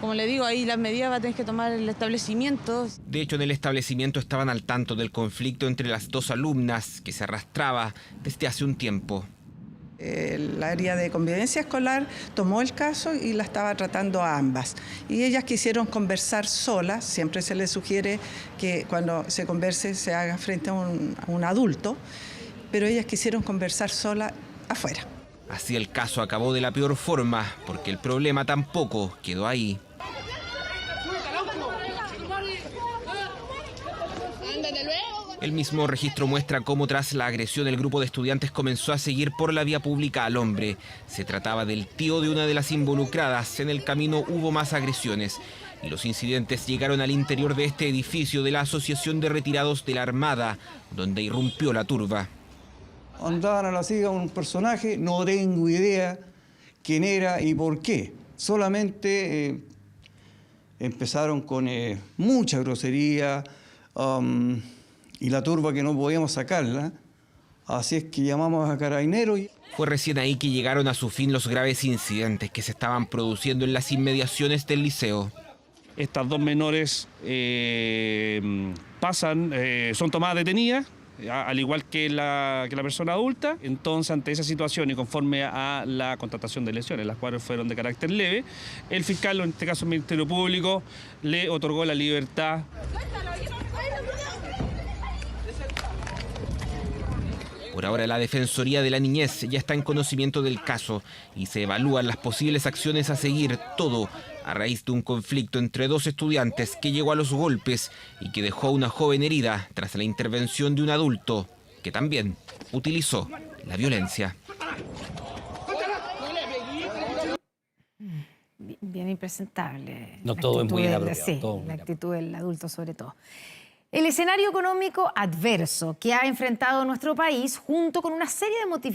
como le digo, ahí las medidas va a tener que tomar el establecimiento. De hecho, en el establecimiento estaban al tanto del conflicto entre las dos alumnas que se arrastraba desde hace un tiempo. El área de convivencia escolar tomó el caso y la estaba tratando a ambas. Y ellas quisieron conversar solas, siempre se les sugiere que cuando se converse se haga frente a un adulto, pero ellas quisieron conversar solas afuera. Así el caso acabó de la peor forma, porque el problema tampoco quedó ahí. El mismo registro muestra cómo tras la agresión el grupo de estudiantes comenzó a seguir por la vía pública al hombre. Se trataba del tío de una de las involucradas. En el camino hubo más agresiones y los incidentes llegaron al interior de este edificio de la Asociación de Retirados de la Armada, donde irrumpió la turba. Andaban a la siga un personaje, no tengo idea quién era y por qué. Solamente empezaron con mucha grosería y la turba que no podíamos sacarla. Así es que llamamos a Carabineros. Fue recién ahí que llegaron a su fin los graves incidentes que se estaban produciendo en las inmediaciones del liceo. Estas dos menores son tomadas detenidas, al igual que la persona adulta. Entonces, ante esa situación y conforme a la constatación de lesiones, las cuales fueron de carácter leve, el fiscal, en este caso el Ministerio Público, le otorgó la libertad. Por ahora la Defensoría de la Niñez ya está en conocimiento del caso y se evalúan las posibles acciones a seguir, todo a raíz de un conflicto entre dos estudiantes que llegó a los golpes y que dejó a una joven herida tras la intervención de un adulto que también utilizó la violencia. Bien impresentable. No, todo es muy inapropiado. Sí, la actitud del adulto sobre todo. El escenario económico adverso que ha enfrentado nuestro país, junto con una serie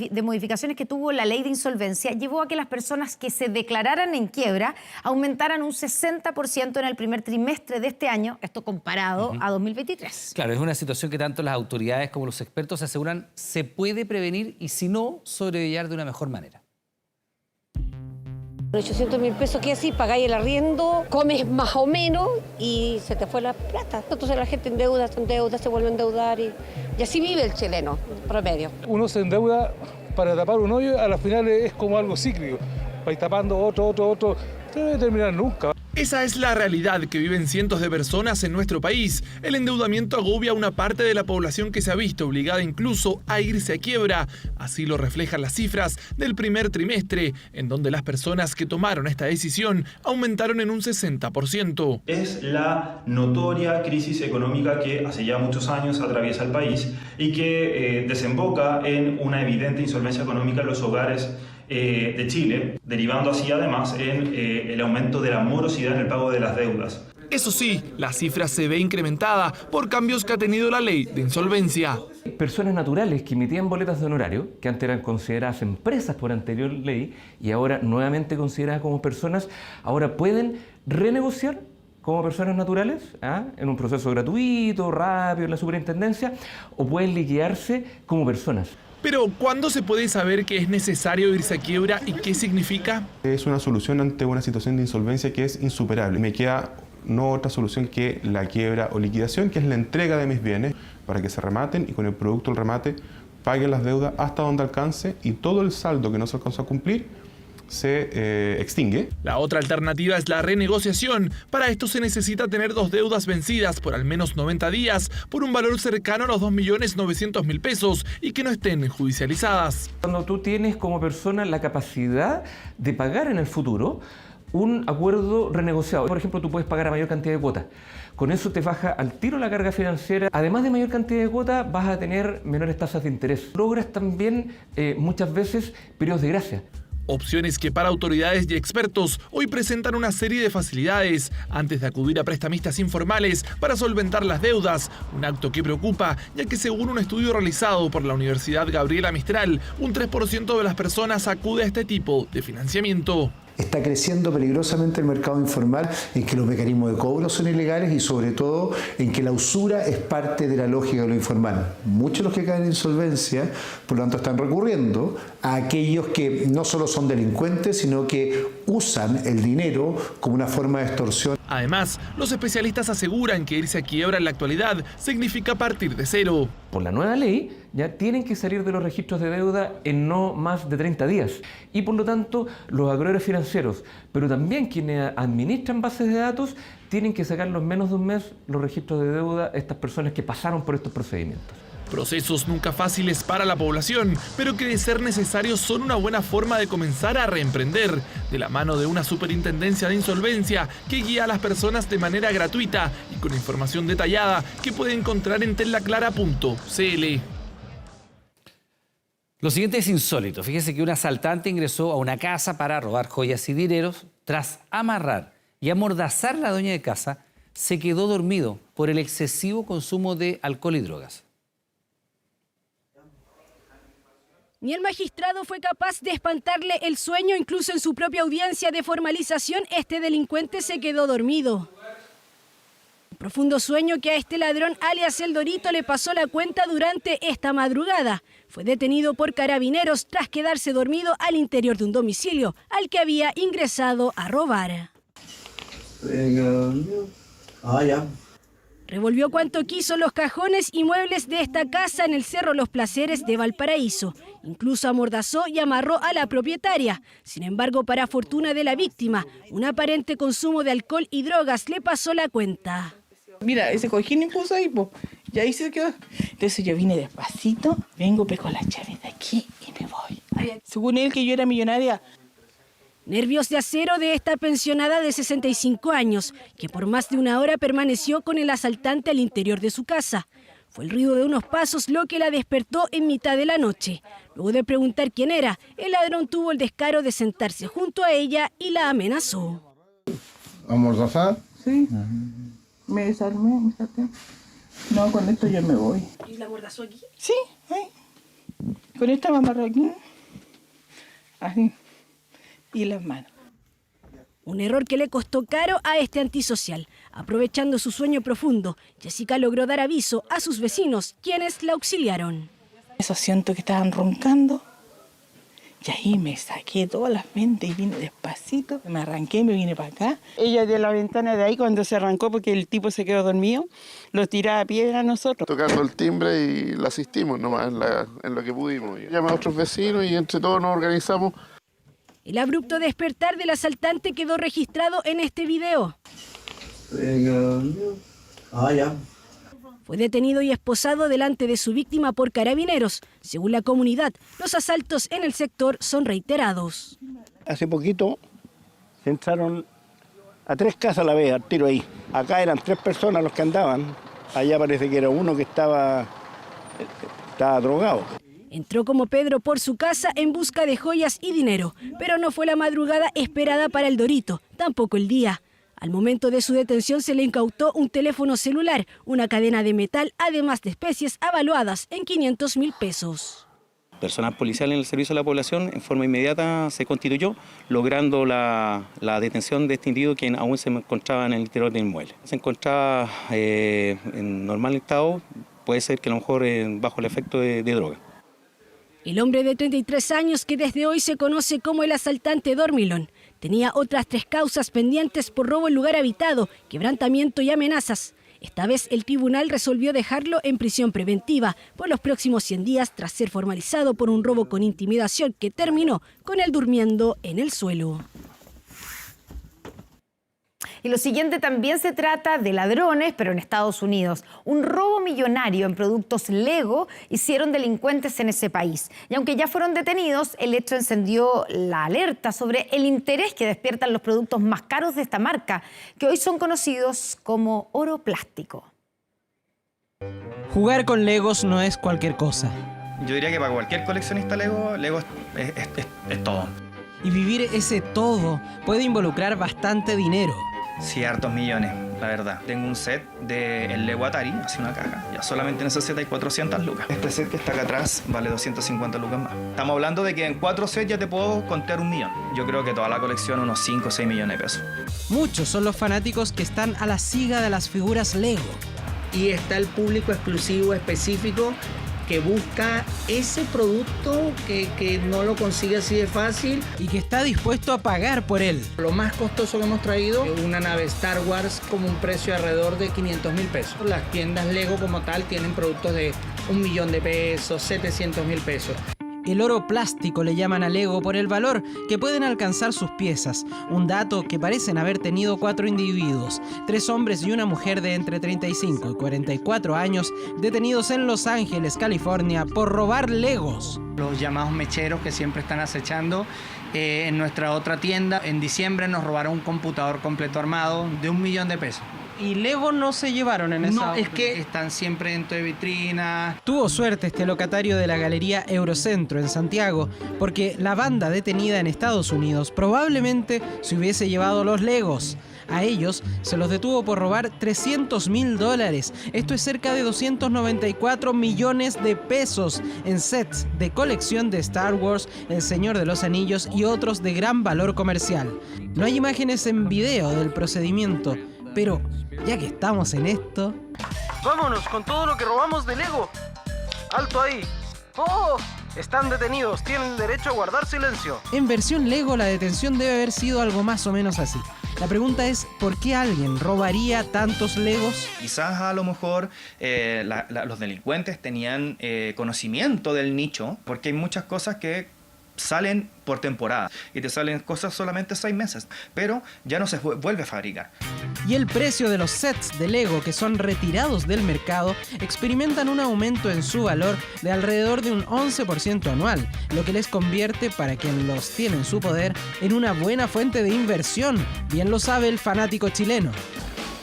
de modificaciones que tuvo la ley de insolvencia, llevó a que las personas que se declararan en quiebra aumentaran un 60% en el primer trimestre de este año, esto comparado a 2023. Claro, es una situación que tanto las autoridades como los expertos aseguran se puede prevenir y, si no, sobrellevar de una mejor manera. 800.000 pesos que así, pagáis el arriendo, comes más o menos y se te fue la plata. Entonces la gente endeuda, se vuelve a endeudar y así vive el chileno promedio. Uno se endeuda para tapar un hoyo, a la final es como algo cíclico. Vais tapando otro, no debe terminar nunca. Esa es la realidad que viven cientos de personas en nuestro país. El endeudamiento agobia a una parte de la población que se ha visto obligada incluso a irse a quiebra. Así lo reflejan las cifras del primer trimestre, en donde las personas que tomaron esta decisión aumentaron en un 60%. Es la notoria crisis económica que hace ya muchos años atraviesa el país y que desemboca en una evidente insolvencia económica en los hogares de Chile, derivando así además en el aumento de la morosidad en el pago de las deudas. Eso sí, la cifra se ve incrementada por cambios que ha tenido la ley de insolvencia. Personas naturales que emitían boletas de honorario, que antes eran consideradas empresas por anterior ley y ahora nuevamente consideradas como personas, ahora pueden renegociar como personas naturales, en un proceso gratuito, rápido, en la superintendencia, o pueden liquidarse como personas. Pero, ¿cuándo se puede saber que es necesario irse a quiebra y qué significa? Es una solución ante una situación de insolvencia que es insuperable. Me queda no otra solución que la quiebra o liquidación, que es la entrega de mis bienes para que se rematen y con el producto del remate paguen las deudas hasta donde alcance y todo el saldo que no se alcanzó a cumplir se extingue. La otra alternativa es la renegociación. Para esto se necesita tener dos deudas vencidas por al menos 90 días por un valor cercano a los 2.900.000 pesos y que no estén judicializadas. Cuando tú tienes como persona la capacidad de pagar en el futuro un acuerdo renegociado, por ejemplo, tú puedes pagar a mayor cantidad de cuotas. Con eso te baja al tiro la carga financiera. Además de mayor cantidad de cuotas, vas a tener menores tasas de interés. Logras también muchas veces periodos de gracia. Opciones que para autoridades y expertos hoy presentan una serie de facilidades antes de acudir a prestamistas informales para solventar las deudas, un acto que preocupa ya que según un estudio realizado por la Universidad Gabriela Mistral, un 3% de las personas acude a este tipo de financiamiento. Está creciendo peligrosamente el mercado informal en que los mecanismos de cobro son ilegales y sobre todo en que la usura es parte de la lógica de lo informal. Muchos de los que caen en insolvencia, por lo tanto, están recurriendo a aquellos que no solo son delincuentes, sino que usan el dinero como una forma de extorsión. Además, los especialistas aseguran que irse a quiebra en la actualidad significa partir de cero. Por la nueva ley, ya tienen que salir de los registros de deuda en no más de 30 días. Y por lo tanto, los acreedores financieros, pero también quienes administran bases de datos, tienen que sacar en menos de un mes los registros de deuda a estas personas que pasaron por estos procedimientos. Procesos nunca fáciles para la población, pero que de ser necesarios son una buena forma de comenzar a reemprender, de la mano de una superintendencia de insolvencia que guía a las personas de manera gratuita y con información detallada que puede encontrar en telaclara.cl. Lo siguiente es insólito. Fíjese que un asaltante ingresó a una casa para robar joyas y dineros. Tras amarrar y amordazar a la dueña de casa, se quedó dormido por el excesivo consumo de alcohol y drogas. Ni el magistrado fue capaz de espantarle el sueño, incluso en su propia audiencia de formalización, este delincuente se quedó dormido. Un profundo sueño que a este ladrón, alias El Dorito, le pasó la cuenta durante esta madrugada. Fue detenido por carabineros tras quedarse dormido al interior de un domicilio al que había ingresado a robar. Revolvió cuanto quiso los cajones y muebles de esta casa en el Cerro Los Placeres de Valparaíso. Incluso amordazó y amarró a la propietaria. Sin embargo, para fortuna de la víctima, un aparente consumo de alcohol y drogas le pasó la cuenta. Mira, ese cojín impuso ahí, po, y ahí se quedó. Entonces yo vine despacito, vengo, pego las llaves de aquí y me voy. Según él que yo era millonaria. Nervios de acero de esta pensionada de 65 años, que por más de una hora permaneció con el asaltante al interior de su casa. Fue el ruido de unos pasos lo que la despertó en mitad de la noche. Luego de preguntar quién era, el ladrón tuvo el descaro de sentarse junto a ella y la amenazó. ¿Amordazar? Sí. Me desarmé, me saqué. No, con esto yo me voy. ¿Y la amordazó aquí? Sí, ahí. Con esta me amarró aquí. Así. Y las manos. Un error que le costó caro a este antisocial. Aprovechando su sueño profundo, Jessica logró dar aviso a sus vecinos, quienes la auxiliaron. Eso siento que estaban roncando. Y ahí me saqué todas las ventas y vine despacito. Me arranqué y me vine para acá. Ella de la ventana de ahí cuando se arrancó porque el tipo se quedó dormido, lo tiraba a piedra a nosotros. Tocando el timbre y la asistimos nomás en lo que pudimos. Llamé a otros vecinos y entre todos nos organizamos. El abrupto despertar del asaltante quedó registrado en este video. Fue detenido y esposado delante de su víctima por carabineros. Según la comunidad, los asaltos en el sector son reiterados. Hace poquito se entraron a 3 casas a la vez, al tiro ahí. Acá eran 3 personas los que andaban. Allá parece que era uno que estaba drogado. Entró como Pedro por su casa en busca de joyas y dinero, pero no fue la madrugada esperada para el Dorito, tampoco el día. Al momento de su detención se le incautó un teléfono celular, una cadena de metal, además de especies avaluadas en 500.000 pesos. Personal policial en el servicio a la población en forma inmediata se constituyó, logrando la detención de este individuo quien aún se encontraba en el interior del inmueble. Se encontraba en normal estado, puede ser que a lo mejor bajo el efecto de droga. El hombre de 33 años, que desde hoy se conoce como el asaltante dormilón, tenía otras 3 causas pendientes por robo en lugar habitado, quebrantamiento y amenazas. Esta vez el tribunal resolvió dejarlo en prisión preventiva por los próximos 100 días tras ser formalizado por un robo con intimidación que terminó con él durmiendo en el suelo. Y lo siguiente también se trata de ladrones, pero en Estados Unidos. Un robo millonario en productos Lego hicieron delincuentes en ese país. Y aunque ya fueron detenidos, el hecho encendió la alerta sobre el interés que despiertan los productos más caros de esta marca, que hoy son conocidos como oro plástico. Jugar con Legos no es cualquier cosa. Yo diría que para cualquier coleccionista Lego es todo. Y vivir ese todo puede involucrar bastante dinero. Sí, hartos millones, la verdad. Tengo un set del Lego Atari, así una caja. Ya solamente en ese set hay 400 lucas. Este set que está acá atrás vale 250 lucas más. Estamos hablando de que en 4 sets ya te puedo contar 1 millón. Yo creo que toda la colección unos 5 o 6 millones de pesos. Muchos son los fanáticos que están a la siga de las figuras Lego. Y está el público exclusivo específico que busca ese producto que no lo consigue así de fácil. Y que está dispuesto a pagar por él. Lo más costoso que hemos traído es una nave Star Wars como un precio alrededor de 500.000 pesos. Las tiendas Lego como tal tienen productos de 1 millón de pesos, 700.000 pesos. El oro plástico le llaman a Lego por el valor que pueden alcanzar sus piezas, un dato que parecen haber tenido 4 individuos, 3 hombres y una mujer de entre 35 y 44 años, detenidos en Los Ángeles, California, por robar Legos. Los llamados mecheros que siempre están acechando. En nuestra otra tienda, en diciembre nos robaron un computador completo armado de $1 millón. ¿Y Lego no se llevaron en esa? No, es que están siempre dentro de vitrinas. Tuvo suerte este locatario de la Galería Eurocentro en Santiago, porque la banda detenida en Estados Unidos probablemente se hubiese llevado los Legos. A ellos se los detuvo por robar $300.000. Esto es cerca de 294 millones de pesos en sets de colección de Star Wars, El Señor de los Anillos y otros de gran valor comercial. No hay imágenes en video del procedimiento, pero ya que estamos en esto... ¡Vámonos con todo lo que robamos de Lego! ¡Alto ahí! ¡Oh! Están detenidos, tienen derecho a guardar silencio. En versión Lego, la detención debe haber sido algo más o menos así. La pregunta es, ¿por qué alguien robaría tantos Legos? Quizás a lo mejor los delincuentes tenían conocimiento del nicho, porque hay muchas cosas que salen por temporada y te salen cosas solamente 6 meses, pero ya no se vuelve a fabricar. Y el precio de los sets de Lego que son retirados del mercado experimentan un aumento en su valor de alrededor de un 11% anual, lo que les convierte, para quien los tiene en su poder, en una buena fuente de inversión. Bien lo sabe el fanático chileno.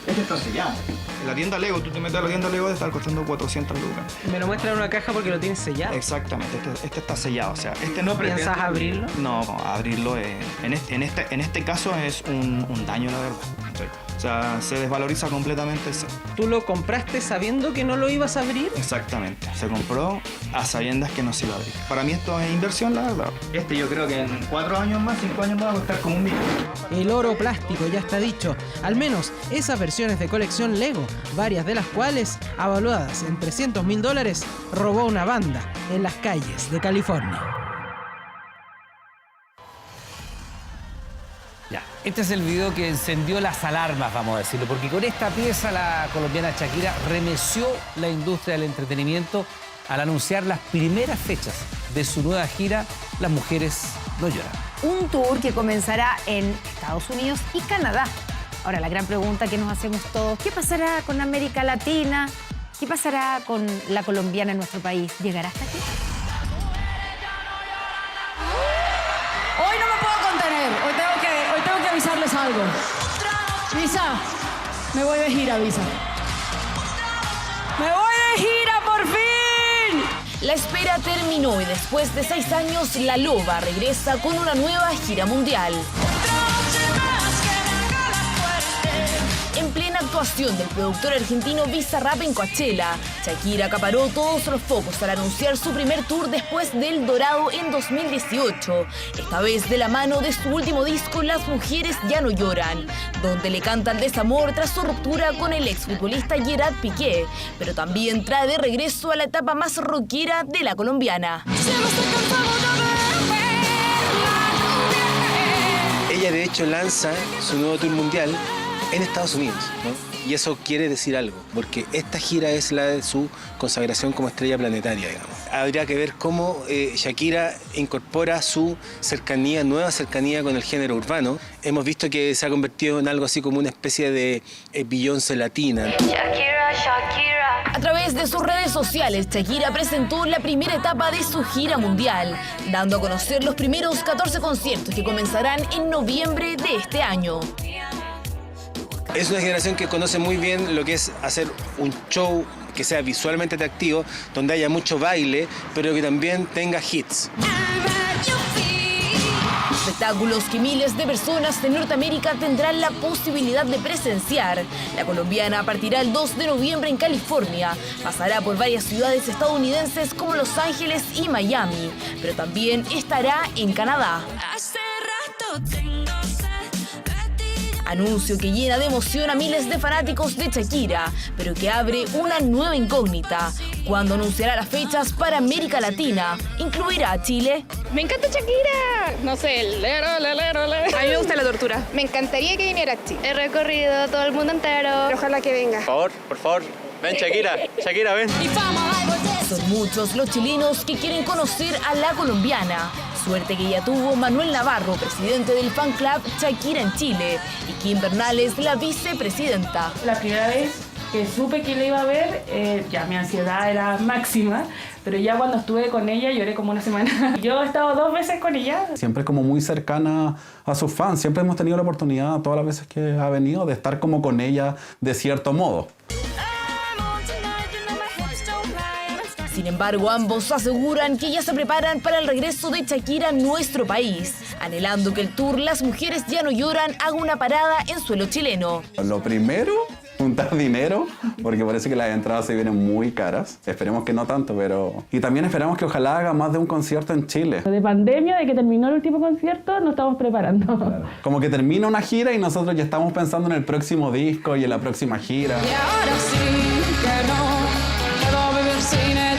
Este está sellado. En la tienda Lego, tú te metes a la tienda Lego, te está costando 400 lucas. Me lo muestra en una caja porque lo tienes sellado. Exactamente, este está sellado. O sea, este no pretende... ¿Piensas abrirlo? No, abrirlo en este caso es un daño, la verdad. Sí. O sea, se desvaloriza completamente el set. ¿Tú lo compraste sabiendo que no lo ibas a abrir? Exactamente. Se compró a sabiendas que no se lo abrí. Para mí esto es inversión, la verdad. Este yo creo que en 4 años más, 5 años más va a costar como $1 millón. El oro plástico ya está dicho. Al menos esas versiones de colección Lego, varias de las cuales, avaluadas en $300.000, robó una banda en las calles de California. Ya, este es el video que encendió las alarmas, vamos a decirlo, porque con esta pieza la colombiana Shakira remeció la industria del entretenimiento al anunciar las primeras fechas de su nueva gira Las Mujeres No Lloran. Un tour que comenzará en Estados Unidos y Canadá. Ahora, la gran pregunta que nos hacemos todos, ¿qué pasará con América Latina? ¿Qué pasará con la colombiana en nuestro país? ¿Llegará hasta aquí? Hoy no me puedo contener. Hoy tengo que avisarles algo. Visa, me voy de gira, Visa. ¡Me voy de gira, por fin! La espera terminó y después de 6 años, La Loba regresa con una nueva gira mundial. En plena actuación del productor argentino Bizarrap en Coachella, Shakira acaparó todos los focos al anunciar su primer tour después del Dorado en 2018. Esta vez de la mano de su último disco, Las Mujeres Ya No Lloran, donde le canta el desamor tras su ruptura con el exfutbolista Gerard Piqué, pero también trae de regreso a la etapa más rockera de la colombiana. Ella de hecho lanza su nuevo tour mundial en Estados Unidos, ¿no? Y eso quiere decir algo, porque esta gira es la de su consagración como estrella planetaria, digamos. Habría que ver cómo Shakira incorpora su cercanía, nueva cercanía con el género urbano. Hemos visto que se ha convertido en algo así como una especie de Beyoncé latina. A través de sus redes sociales, Shakira presentó la primera etapa de su gira mundial, dando a conocer los primeros 14 conciertos que comenzarán en noviembre de este año. Es una generación que conoce muy bien lo que es hacer un show que sea visualmente atractivo, donde haya mucho baile, pero que también tenga hits. Espectáculos que miles de personas de Norteamérica tendrán la posibilidad de presenciar. La colombiana partirá el 2 de noviembre en California, pasará por varias ciudades estadounidenses como Los Ángeles y Miami, pero también estará en Canadá. Anuncio que llena de emoción a miles de fanáticos de Shakira, pero que abre una nueva incógnita. ¿Cuándo anunciará las fechas para América Latina? ¿Incluirá a Chile? Me encanta Shakira. No sé, A mí me gusta la tortura. Me encantaría que viniera a Chile. He recorrido todo el mundo entero. Pero ojalá que venga. Por favor, ven Shakira. Shakira, ven. Son muchos los chilenos que quieren conocer a la colombiana. Suerte que ya tuvo Manuel Navarro, presidente del fan club Shakira en Chile, y Kim Bernales, la vicepresidenta. La primera vez que supe que la iba a ver, ya mi ansiedad era máxima, pero ya cuando estuve con ella lloré como una semana. Yo he estado 2 veces con ella. Siempre es como muy cercana a sus fans, siempre hemos tenido la oportunidad, todas las veces que ha venido, de estar como con ella de cierto modo. Sin embargo, ambos aseguran que ya se preparan para el regreso de Shakira a nuestro país, anhelando que el tour Las Mujeres Ya No Lloran haga una parada en suelo chileno. Lo primero, juntar dinero, porque parece que las entradas se vienen muy caras. Esperemos que no tanto, pero... Y también esperamos que ojalá haga más de un concierto en Chile. De pandemia, de que terminó el último concierto, nos estamos preparando. Claro. Como que termina una gira y nosotros ya estamos pensando en el próximo disco y en la próxima gira. Y ahora sí que no puedo vivir sin ella.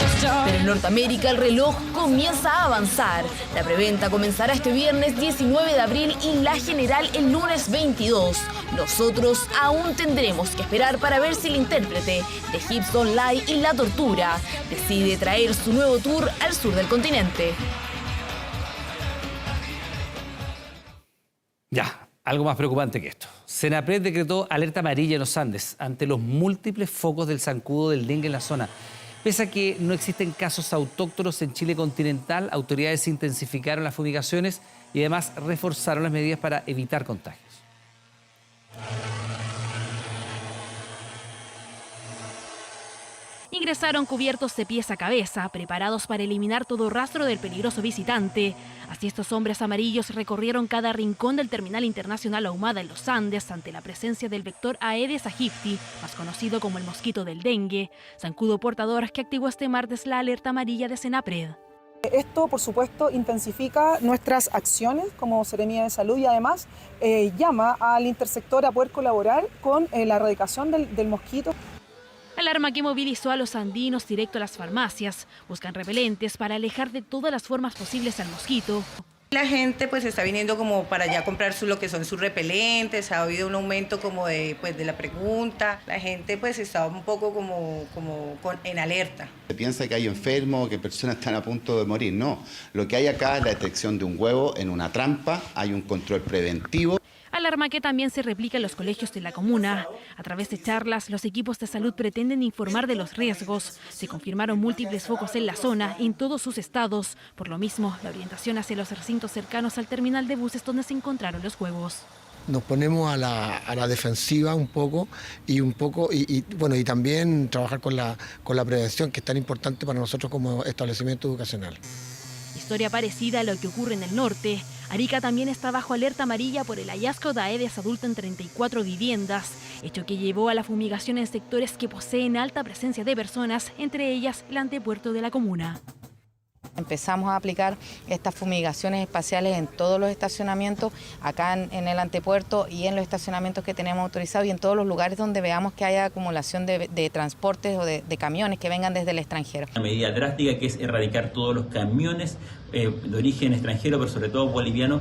Pero en Norteamérica el reloj comienza a avanzar. La preventa comenzará este viernes 19 de abril y la general el lunes 22. Nosotros aún tendremos que esperar para ver si el intérprete de Hips Don't Lie y La Tortura decide traer su nuevo tour al sur del continente. Ya, algo más preocupante que esto. Senapred decretó alerta amarilla en los Andes ante los múltiples focos del zancudo del dengue en la zona. Pese a que no existen casos autóctonos en Chile continental, autoridades intensificaron las fumigaciones y además reforzaron las medidas para evitar contagios. Ingresaron cubiertos de pies a cabeza, preparados para eliminar todo rastro del peligroso visitante. Así estos hombres amarillos recorrieron cada rincón del Terminal Internacional Ahumada en los Andes ante la presencia del vector Aedes aegypti, más conocido como el mosquito del dengue, zancudo portador que activó este martes la alerta amarilla de Senapred. Esto, por supuesto, intensifica nuestras acciones como Seremía de Salud y además llama al intersector a poder colaborar con la erradicación del mosquito. Alarma que movilizó a los andinos directo a las farmacias. Buscan repelentes para alejar de todas las formas posibles al mosquito. La gente pues está viniendo como para ya comprar lo que son sus repelentes, ha habido un aumento como de la pregunta. La gente pues está un poco en alerta. Se piensa que hay enfermos, que personas están a punto de morir. No, lo que hay acá es la detección de un huevo en una trampa, hay un control preventivo. Alarma que también se replica en los colegios de la comuna. A través de charlas, los equipos de salud pretenden informar de los riesgos. Se confirmaron múltiples focos en la zona, en todos sus estados. Por lo mismo, la orientación hacia los recintos cercanos al terminal de buses donde se encontraron los huevos. Nos ponemos a la defensiva un poco y también trabajar con la prevención, que es tan importante para nosotros como establecimiento educacional. Historia parecida a lo que ocurre en el norte. Arica también está bajo alerta amarilla por el hallazgo de Aedes adulto en 34 viviendas, hecho que llevó a la fumigación en sectores que poseen alta presencia de personas, entre ellas el antepuerto de la comuna. Empezamos a aplicar estas fumigaciones espaciales en todos los estacionamientos, acá en el antepuerto y en los estacionamientos que tenemos autorizados y en todos los lugares donde veamos que haya acumulación de transportes o de camiones que vengan desde el extranjero. Una medida drástica que es erradicar todos los camiones de origen extranjero, pero sobre todo boliviano,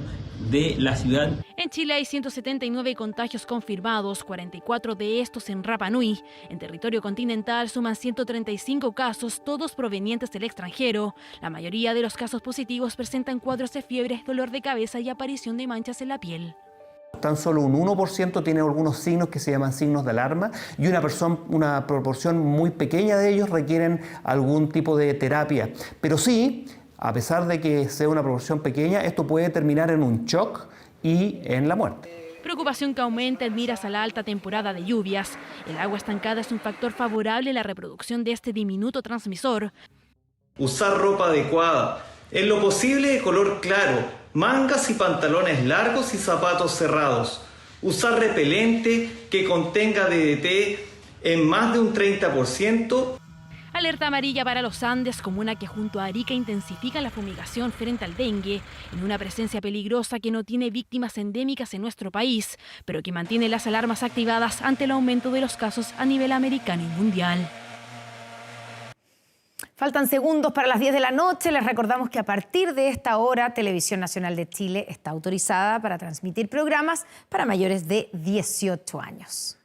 de la ciudad. En Chile hay 179 contagios confirmados, 44 de estos en Rapa Nui. En territorio continental suman 135 casos, todos provenientes del extranjero. La mayoría de los casos positivos presentan cuadros de fiebre, dolor de cabeza y aparición de manchas en la piel. Tan solo un 1% tiene algunos signos que se llaman signos de alarma y una proporción muy pequeña de ellos requieren algún tipo de terapia. Pero sí, a pesar de que sea una proporción pequeña, esto puede terminar en un shock y en la muerte. Preocupación que aumenta en miras a la alta temporada de lluvias. El agua estancada es un factor favorable en la reproducción de este diminuto transmisor. Usar ropa adecuada, en lo posible de color claro, mangas y pantalones largos y zapatos cerrados. Usar repelente que contenga DDT en más de un 30%. Alerta amarilla para los Andes, comuna que junto a Arica intensifica la fumigación frente al dengue, en una presencia peligrosa que no tiene víctimas endémicas en nuestro país, pero que mantiene las alarmas activadas ante el aumento de los casos a nivel americano y mundial. Faltan segundos para las 10 de la noche. Les recordamos que a partir de esta hora, Televisión Nacional de Chile está autorizada para transmitir programas para mayores de 18 años.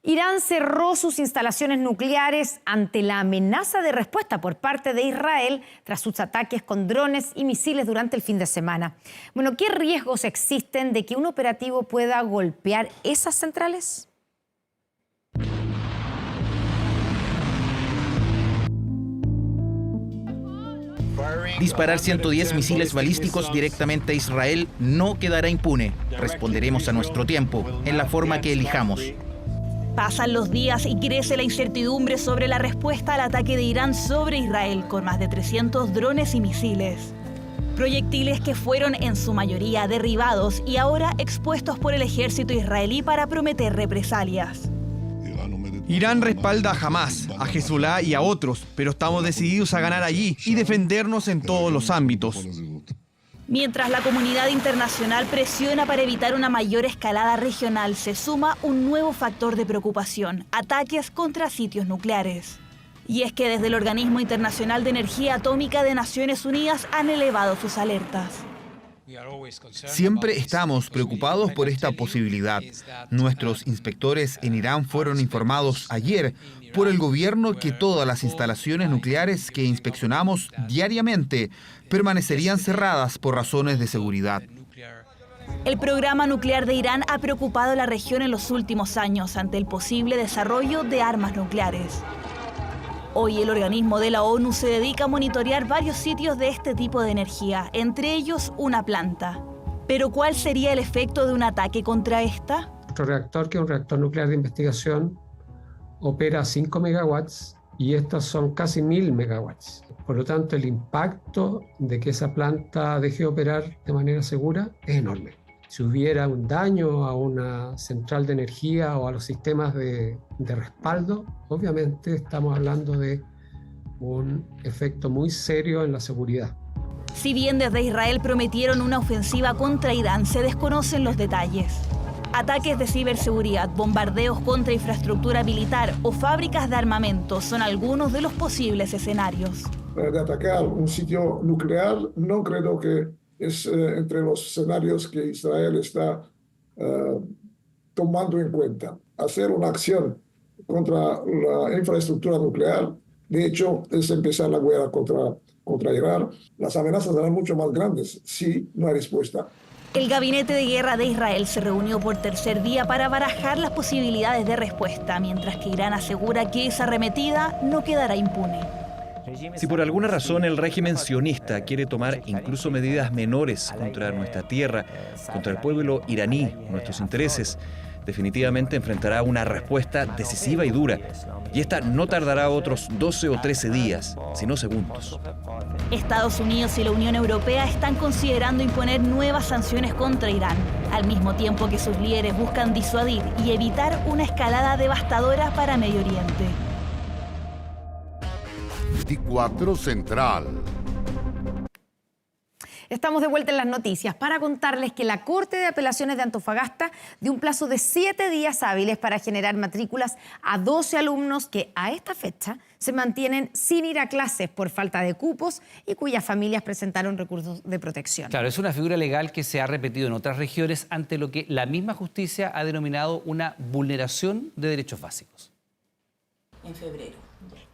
Irán cerró sus instalaciones nucleares ante la amenaza de respuesta por parte de Israel tras sus ataques con drones y misiles durante el fin de semana. Bueno, ¿qué riesgos existen de que un operativo pueda golpear esas centrales? Disparar 110 misiles balísticos directamente a Israel no quedará impune. Responderemos a nuestro tiempo, en la forma que elijamos. Pasan los días y crece la incertidumbre sobre la respuesta al ataque de Irán sobre Israel, con más de 300 drones y misiles. Proyectiles que fueron en su mayoría derribados y ahora expuestos por el ejército israelí para prometer represalias. Irán respalda a Hamás, a Hezbollah y a otros, pero estamos decididos a ganar allí y defendernos en todos los ámbitos. Mientras la comunidad internacional presiona para evitar una mayor escalada regional, se suma un nuevo factor de preocupación: ataques contra sitios nucleares. Y es que desde el Organismo Internacional de Energía Atómica de Naciones Unidas han elevado sus alertas. Siempre estamos preocupados por esta posibilidad. Nuestros inspectores en Irán fueron informados ayer por el gobierno que todas las instalaciones nucleares que inspeccionamos diariamente permanecerían cerradas por razones de seguridad. El programa nuclear de Irán ha preocupado a la región en los últimos años ante el posible desarrollo de armas nucleares. Hoy el organismo de la ONU se dedica a monitorear varios sitios de este tipo de energía, entre ellos una planta. Pero ¿cuál sería el efecto de un ataque contra esta? Nuestro reactor, que es un reactor nuclear de investigación, opera a 5 megawatts y estos son casi 1000 megawatts. Por lo tanto, el impacto de que esa planta deje de operar de manera segura es enorme. Si hubiera un daño a una central de energía o a los sistemas de respaldo, obviamente estamos hablando de un efecto muy serio en la seguridad. Si bien desde Israel prometieron una ofensiva contra Irán, se desconocen los detalles. Ataques de ciberseguridad, bombardeos contra infraestructura militar o fábricas de armamento son algunos de los posibles escenarios. De atacar un sitio nuclear no creo que es entre los escenarios que Israel está tomando en cuenta. Hacer una acción contra la infraestructura nuclear, de hecho, es empezar la guerra contra Irán. Las amenazas serán mucho más grandes si no hay respuesta. El Gabinete de Guerra de Israel se reunió por tercer día para barajar las posibilidades de respuesta, mientras que Irán asegura que esa arremetida no quedará impune. Si por alguna razón el régimen sionista quiere tomar incluso medidas menores contra nuestra tierra, contra el pueblo iraní, nuestros intereses, definitivamente enfrentará una respuesta decisiva y dura. Y esta no tardará otros 12 o 13 días, sino segundos. Estados Unidos y la Unión Europea están considerando imponer nuevas sanciones contra Irán, al mismo tiempo que sus líderes buscan disuadir y evitar una escalada devastadora para Medio Oriente. 24 Central. Estamos de vuelta en las noticias para contarles que la Corte de Apelaciones de Antofagasta dio un plazo de 7 días hábiles para generar matrículas a 12 alumnos que a esta fecha se mantienen sin ir a clases por falta de cupos y cuyas familias presentaron recursos de protección. Claro, es una figura legal que se ha repetido en otras regiones ante lo que la misma justicia ha denominado una vulneración de derechos básicos. En febrero.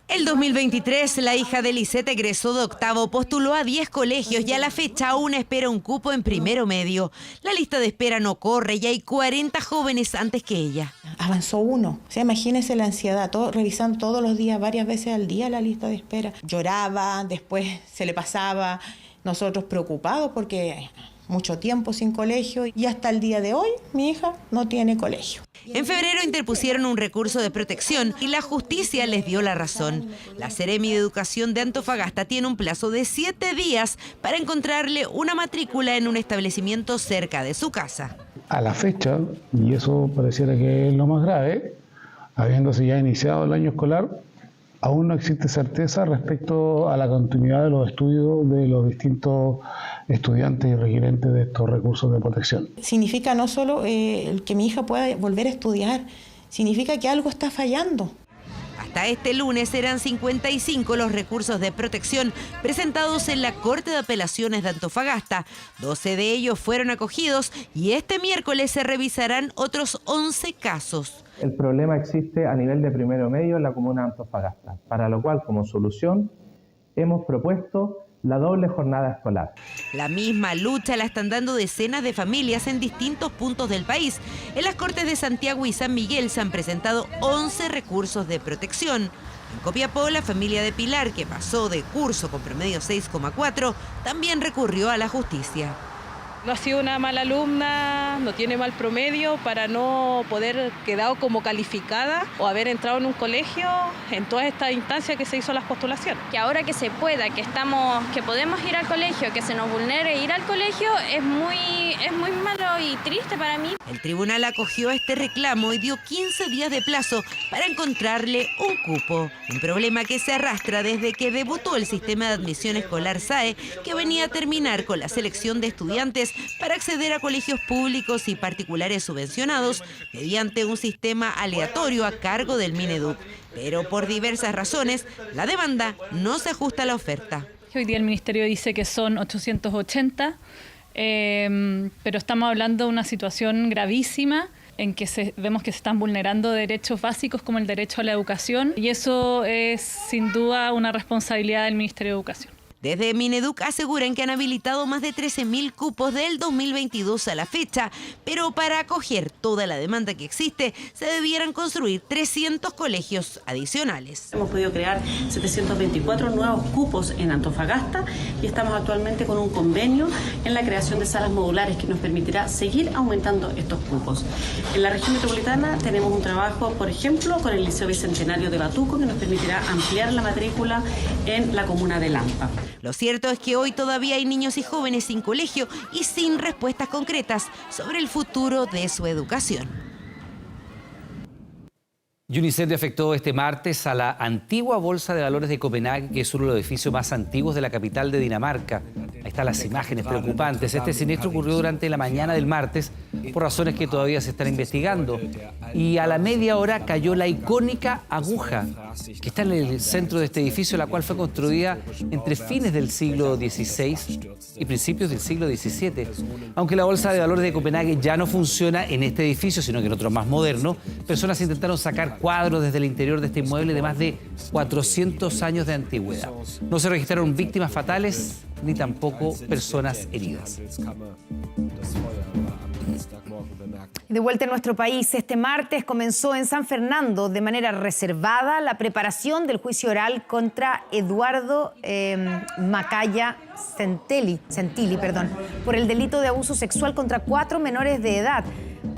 El 2023, la hija de Lisette egresó de octavo, postuló a 10 colegios y a la fecha aún espera un cupo en primero medio. La lista de espera no corre y hay 40 jóvenes antes que ella. Avanzó uno. O sea, imagínense la ansiedad, revisando todos los días, varias veces al día la lista de espera. Lloraba, después se le pasaba. Nosotros preocupados porque mucho tiempo sin colegio y hasta el día de hoy mi hija no tiene colegio. En febrero interpusieron un recurso de protección y la justicia les dio la razón. La Seremi de Educación de Antofagasta tiene un plazo de 7 días para encontrarle una matrícula en un establecimiento cerca de su casa. A la fecha, y eso pareciera que es lo más grave, habiéndose ya iniciado el año escolar, aún no existe certeza respecto a la continuidad de los estudios de los distintos estudiantes y requirentes de estos recursos de protección. Significa no solo que mi hija pueda volver a estudiar, significa que algo está fallando. Hasta este lunes eran 55 los recursos de protección presentados en la Corte de Apelaciones de Antofagasta. 12 de ellos fueron acogidos y este miércoles se revisarán otros 11 casos. El problema existe a nivel de primero medio en la comuna de Antofagasta, para lo cual como solución hemos propuesto la doble jornada escolar. La misma lucha la están dando decenas de familias en distintos puntos del país. En las Cortes de Santiago y San Miguel se han presentado 11 recursos de protección. En Copiapó, la familia de Pilar, que pasó de curso con promedio 6,4, también recurrió a la justicia. No ha sido una mala alumna, no tiene mal promedio para no poder quedar como calificada o haber entrado en un colegio en todas estas instancias que se hizo las postulaciones. Que ahora que se pueda, que podemos ir al colegio, que se nos vulnere ir al colegio, es muy malo y triste para mí. El tribunal acogió este reclamo y dio 15 días de plazo para encontrarle un cupo. Un problema que se arrastra desde que debutó el sistema de admisión escolar SAE, que venía a terminar con la selección de estudiantes para acceder a colegios públicos y particulares subvencionados mediante un sistema aleatorio a cargo del Mineduc. Pero por diversas razones, la demanda no se ajusta a la oferta. Hoy día el Ministerio dice que son 880, pero estamos hablando de una situación gravísima en que vemos que se están vulnerando derechos básicos como el derecho a la educación, y eso es sin duda una responsabilidad del Ministerio de Educación. Desde Mineduc aseguran que han habilitado más de 13.000 cupos del 2022 a la fecha, pero para acoger toda la demanda que existe, se debieran construir 300 colegios adicionales. Hemos podido crear 724 nuevos cupos en Antofagasta y estamos actualmente con un convenio en la creación de salas modulares que nos permitirá seguir aumentando estos cupos. En la región metropolitana tenemos un trabajo, por ejemplo, con el Liceo Bicentenario de Batuco, que nos permitirá ampliar la matrícula en la comuna de Lampa. Lo cierto es que hoy todavía hay niños y jóvenes sin colegio y sin respuestas concretas sobre el futuro de su educación. Y un incendio afectó este martes a la antigua Bolsa de Valores de Copenhague, que es uno de los edificios más antiguos de la capital de Dinamarca. Ahí están las imágenes preocupantes. Este siniestro ocurrió durante la mañana del martes por razones que todavía se están investigando. Y a la media hora cayó la icónica aguja que está en el centro de este edificio, la cual fue construida entre fines del siglo XVI y principios del siglo XVII. Aunque la Bolsa de Valores de Copenhague ya no funciona en este edificio, sino que en otro más moderno, personas intentaron sacar cuadros desde el interior de este inmueble de más de 400 años de antigüedad. No se registraron víctimas fatales ni tampoco personas heridas. De vuelta en nuestro país, este martes comenzó en San Fernando de manera reservada la preparación del juicio oral contra Eduardo Macaya Centilli, por el delito de abuso sexual contra 4 menores de edad.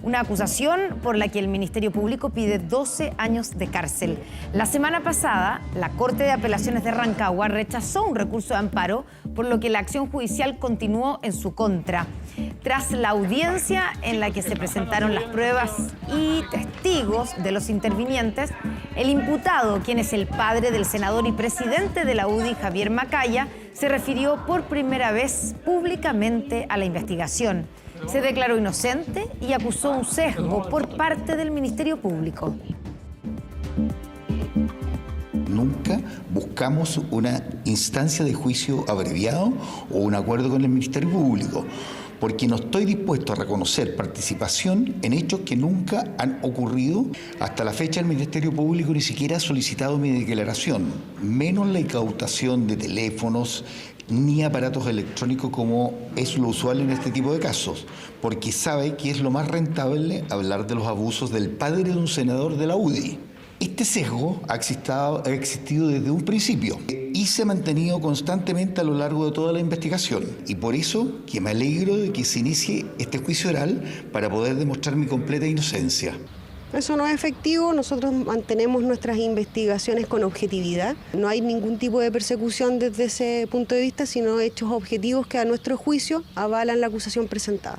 Una acusación por la que el Ministerio Público pide 12 años de cárcel. La semana pasada, la Corte de Apelaciones de Rancagua rechazó un recurso de amparo, por lo que la acción judicial continuó en su contra. Tras la audiencia en la que se presentaron las pruebas y testigos de los intervinientes, el imputado, quien es el padre del senador y presidente de la UDI, Javier Macaya, se refirió por primera vez públicamente a la investigación. Se declaró inocente y acusó un sesgo por parte del Ministerio Público. Nunca buscamos una instancia de juicio abreviado o un acuerdo con el Ministerio Público, porque no estoy dispuesto a reconocer participación en hechos que nunca han ocurrido. Hasta la fecha el Ministerio Público ni siquiera ha solicitado mi declaración, menos la incautación de teléfonos ni aparatos electrónicos como es lo usual en este tipo de casos, porque sabe que es lo más rentable hablar de los abusos del padre de un senador de la UDI. Este sesgo ha existido desde un principio y se ha mantenido constantemente a lo largo de toda la investigación, y por eso que me alegro de que se inicie este juicio oral para poder demostrar mi completa inocencia. Eso no es efectivo, nosotros mantenemos nuestras investigaciones con objetividad. No hay ningún tipo de persecución desde ese punto de vista, sino hechos objetivos que a nuestro juicio avalan la acusación presentada.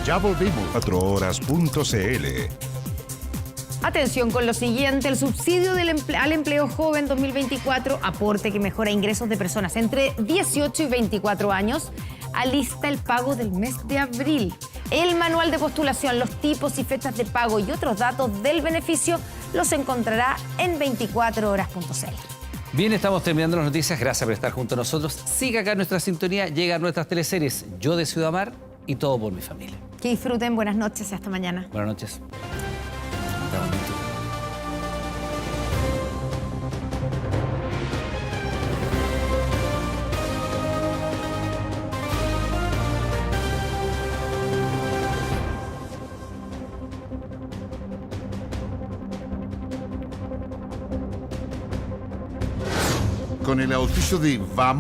Ya volvimos. 4horas.cl. Atención con lo siguiente, el subsidio al empleo joven 2024, aporte que mejora ingresos de personas entre 18 y 24 años, alista el pago del mes de abril. El manual de postulación, los tipos y fechas de pago y otros datos del beneficio los encontrará en 24horas.cl. Bien, estamos terminando las noticias. Gracias por estar junto a nosotros. Siga acá nuestra sintonía. Llegan nuestras teleseries Yo de Ciudad Mar y Todo por mi familia. Que disfruten. Buenas noches y hasta mañana. Buenas noches. Con el auspicio de Vamos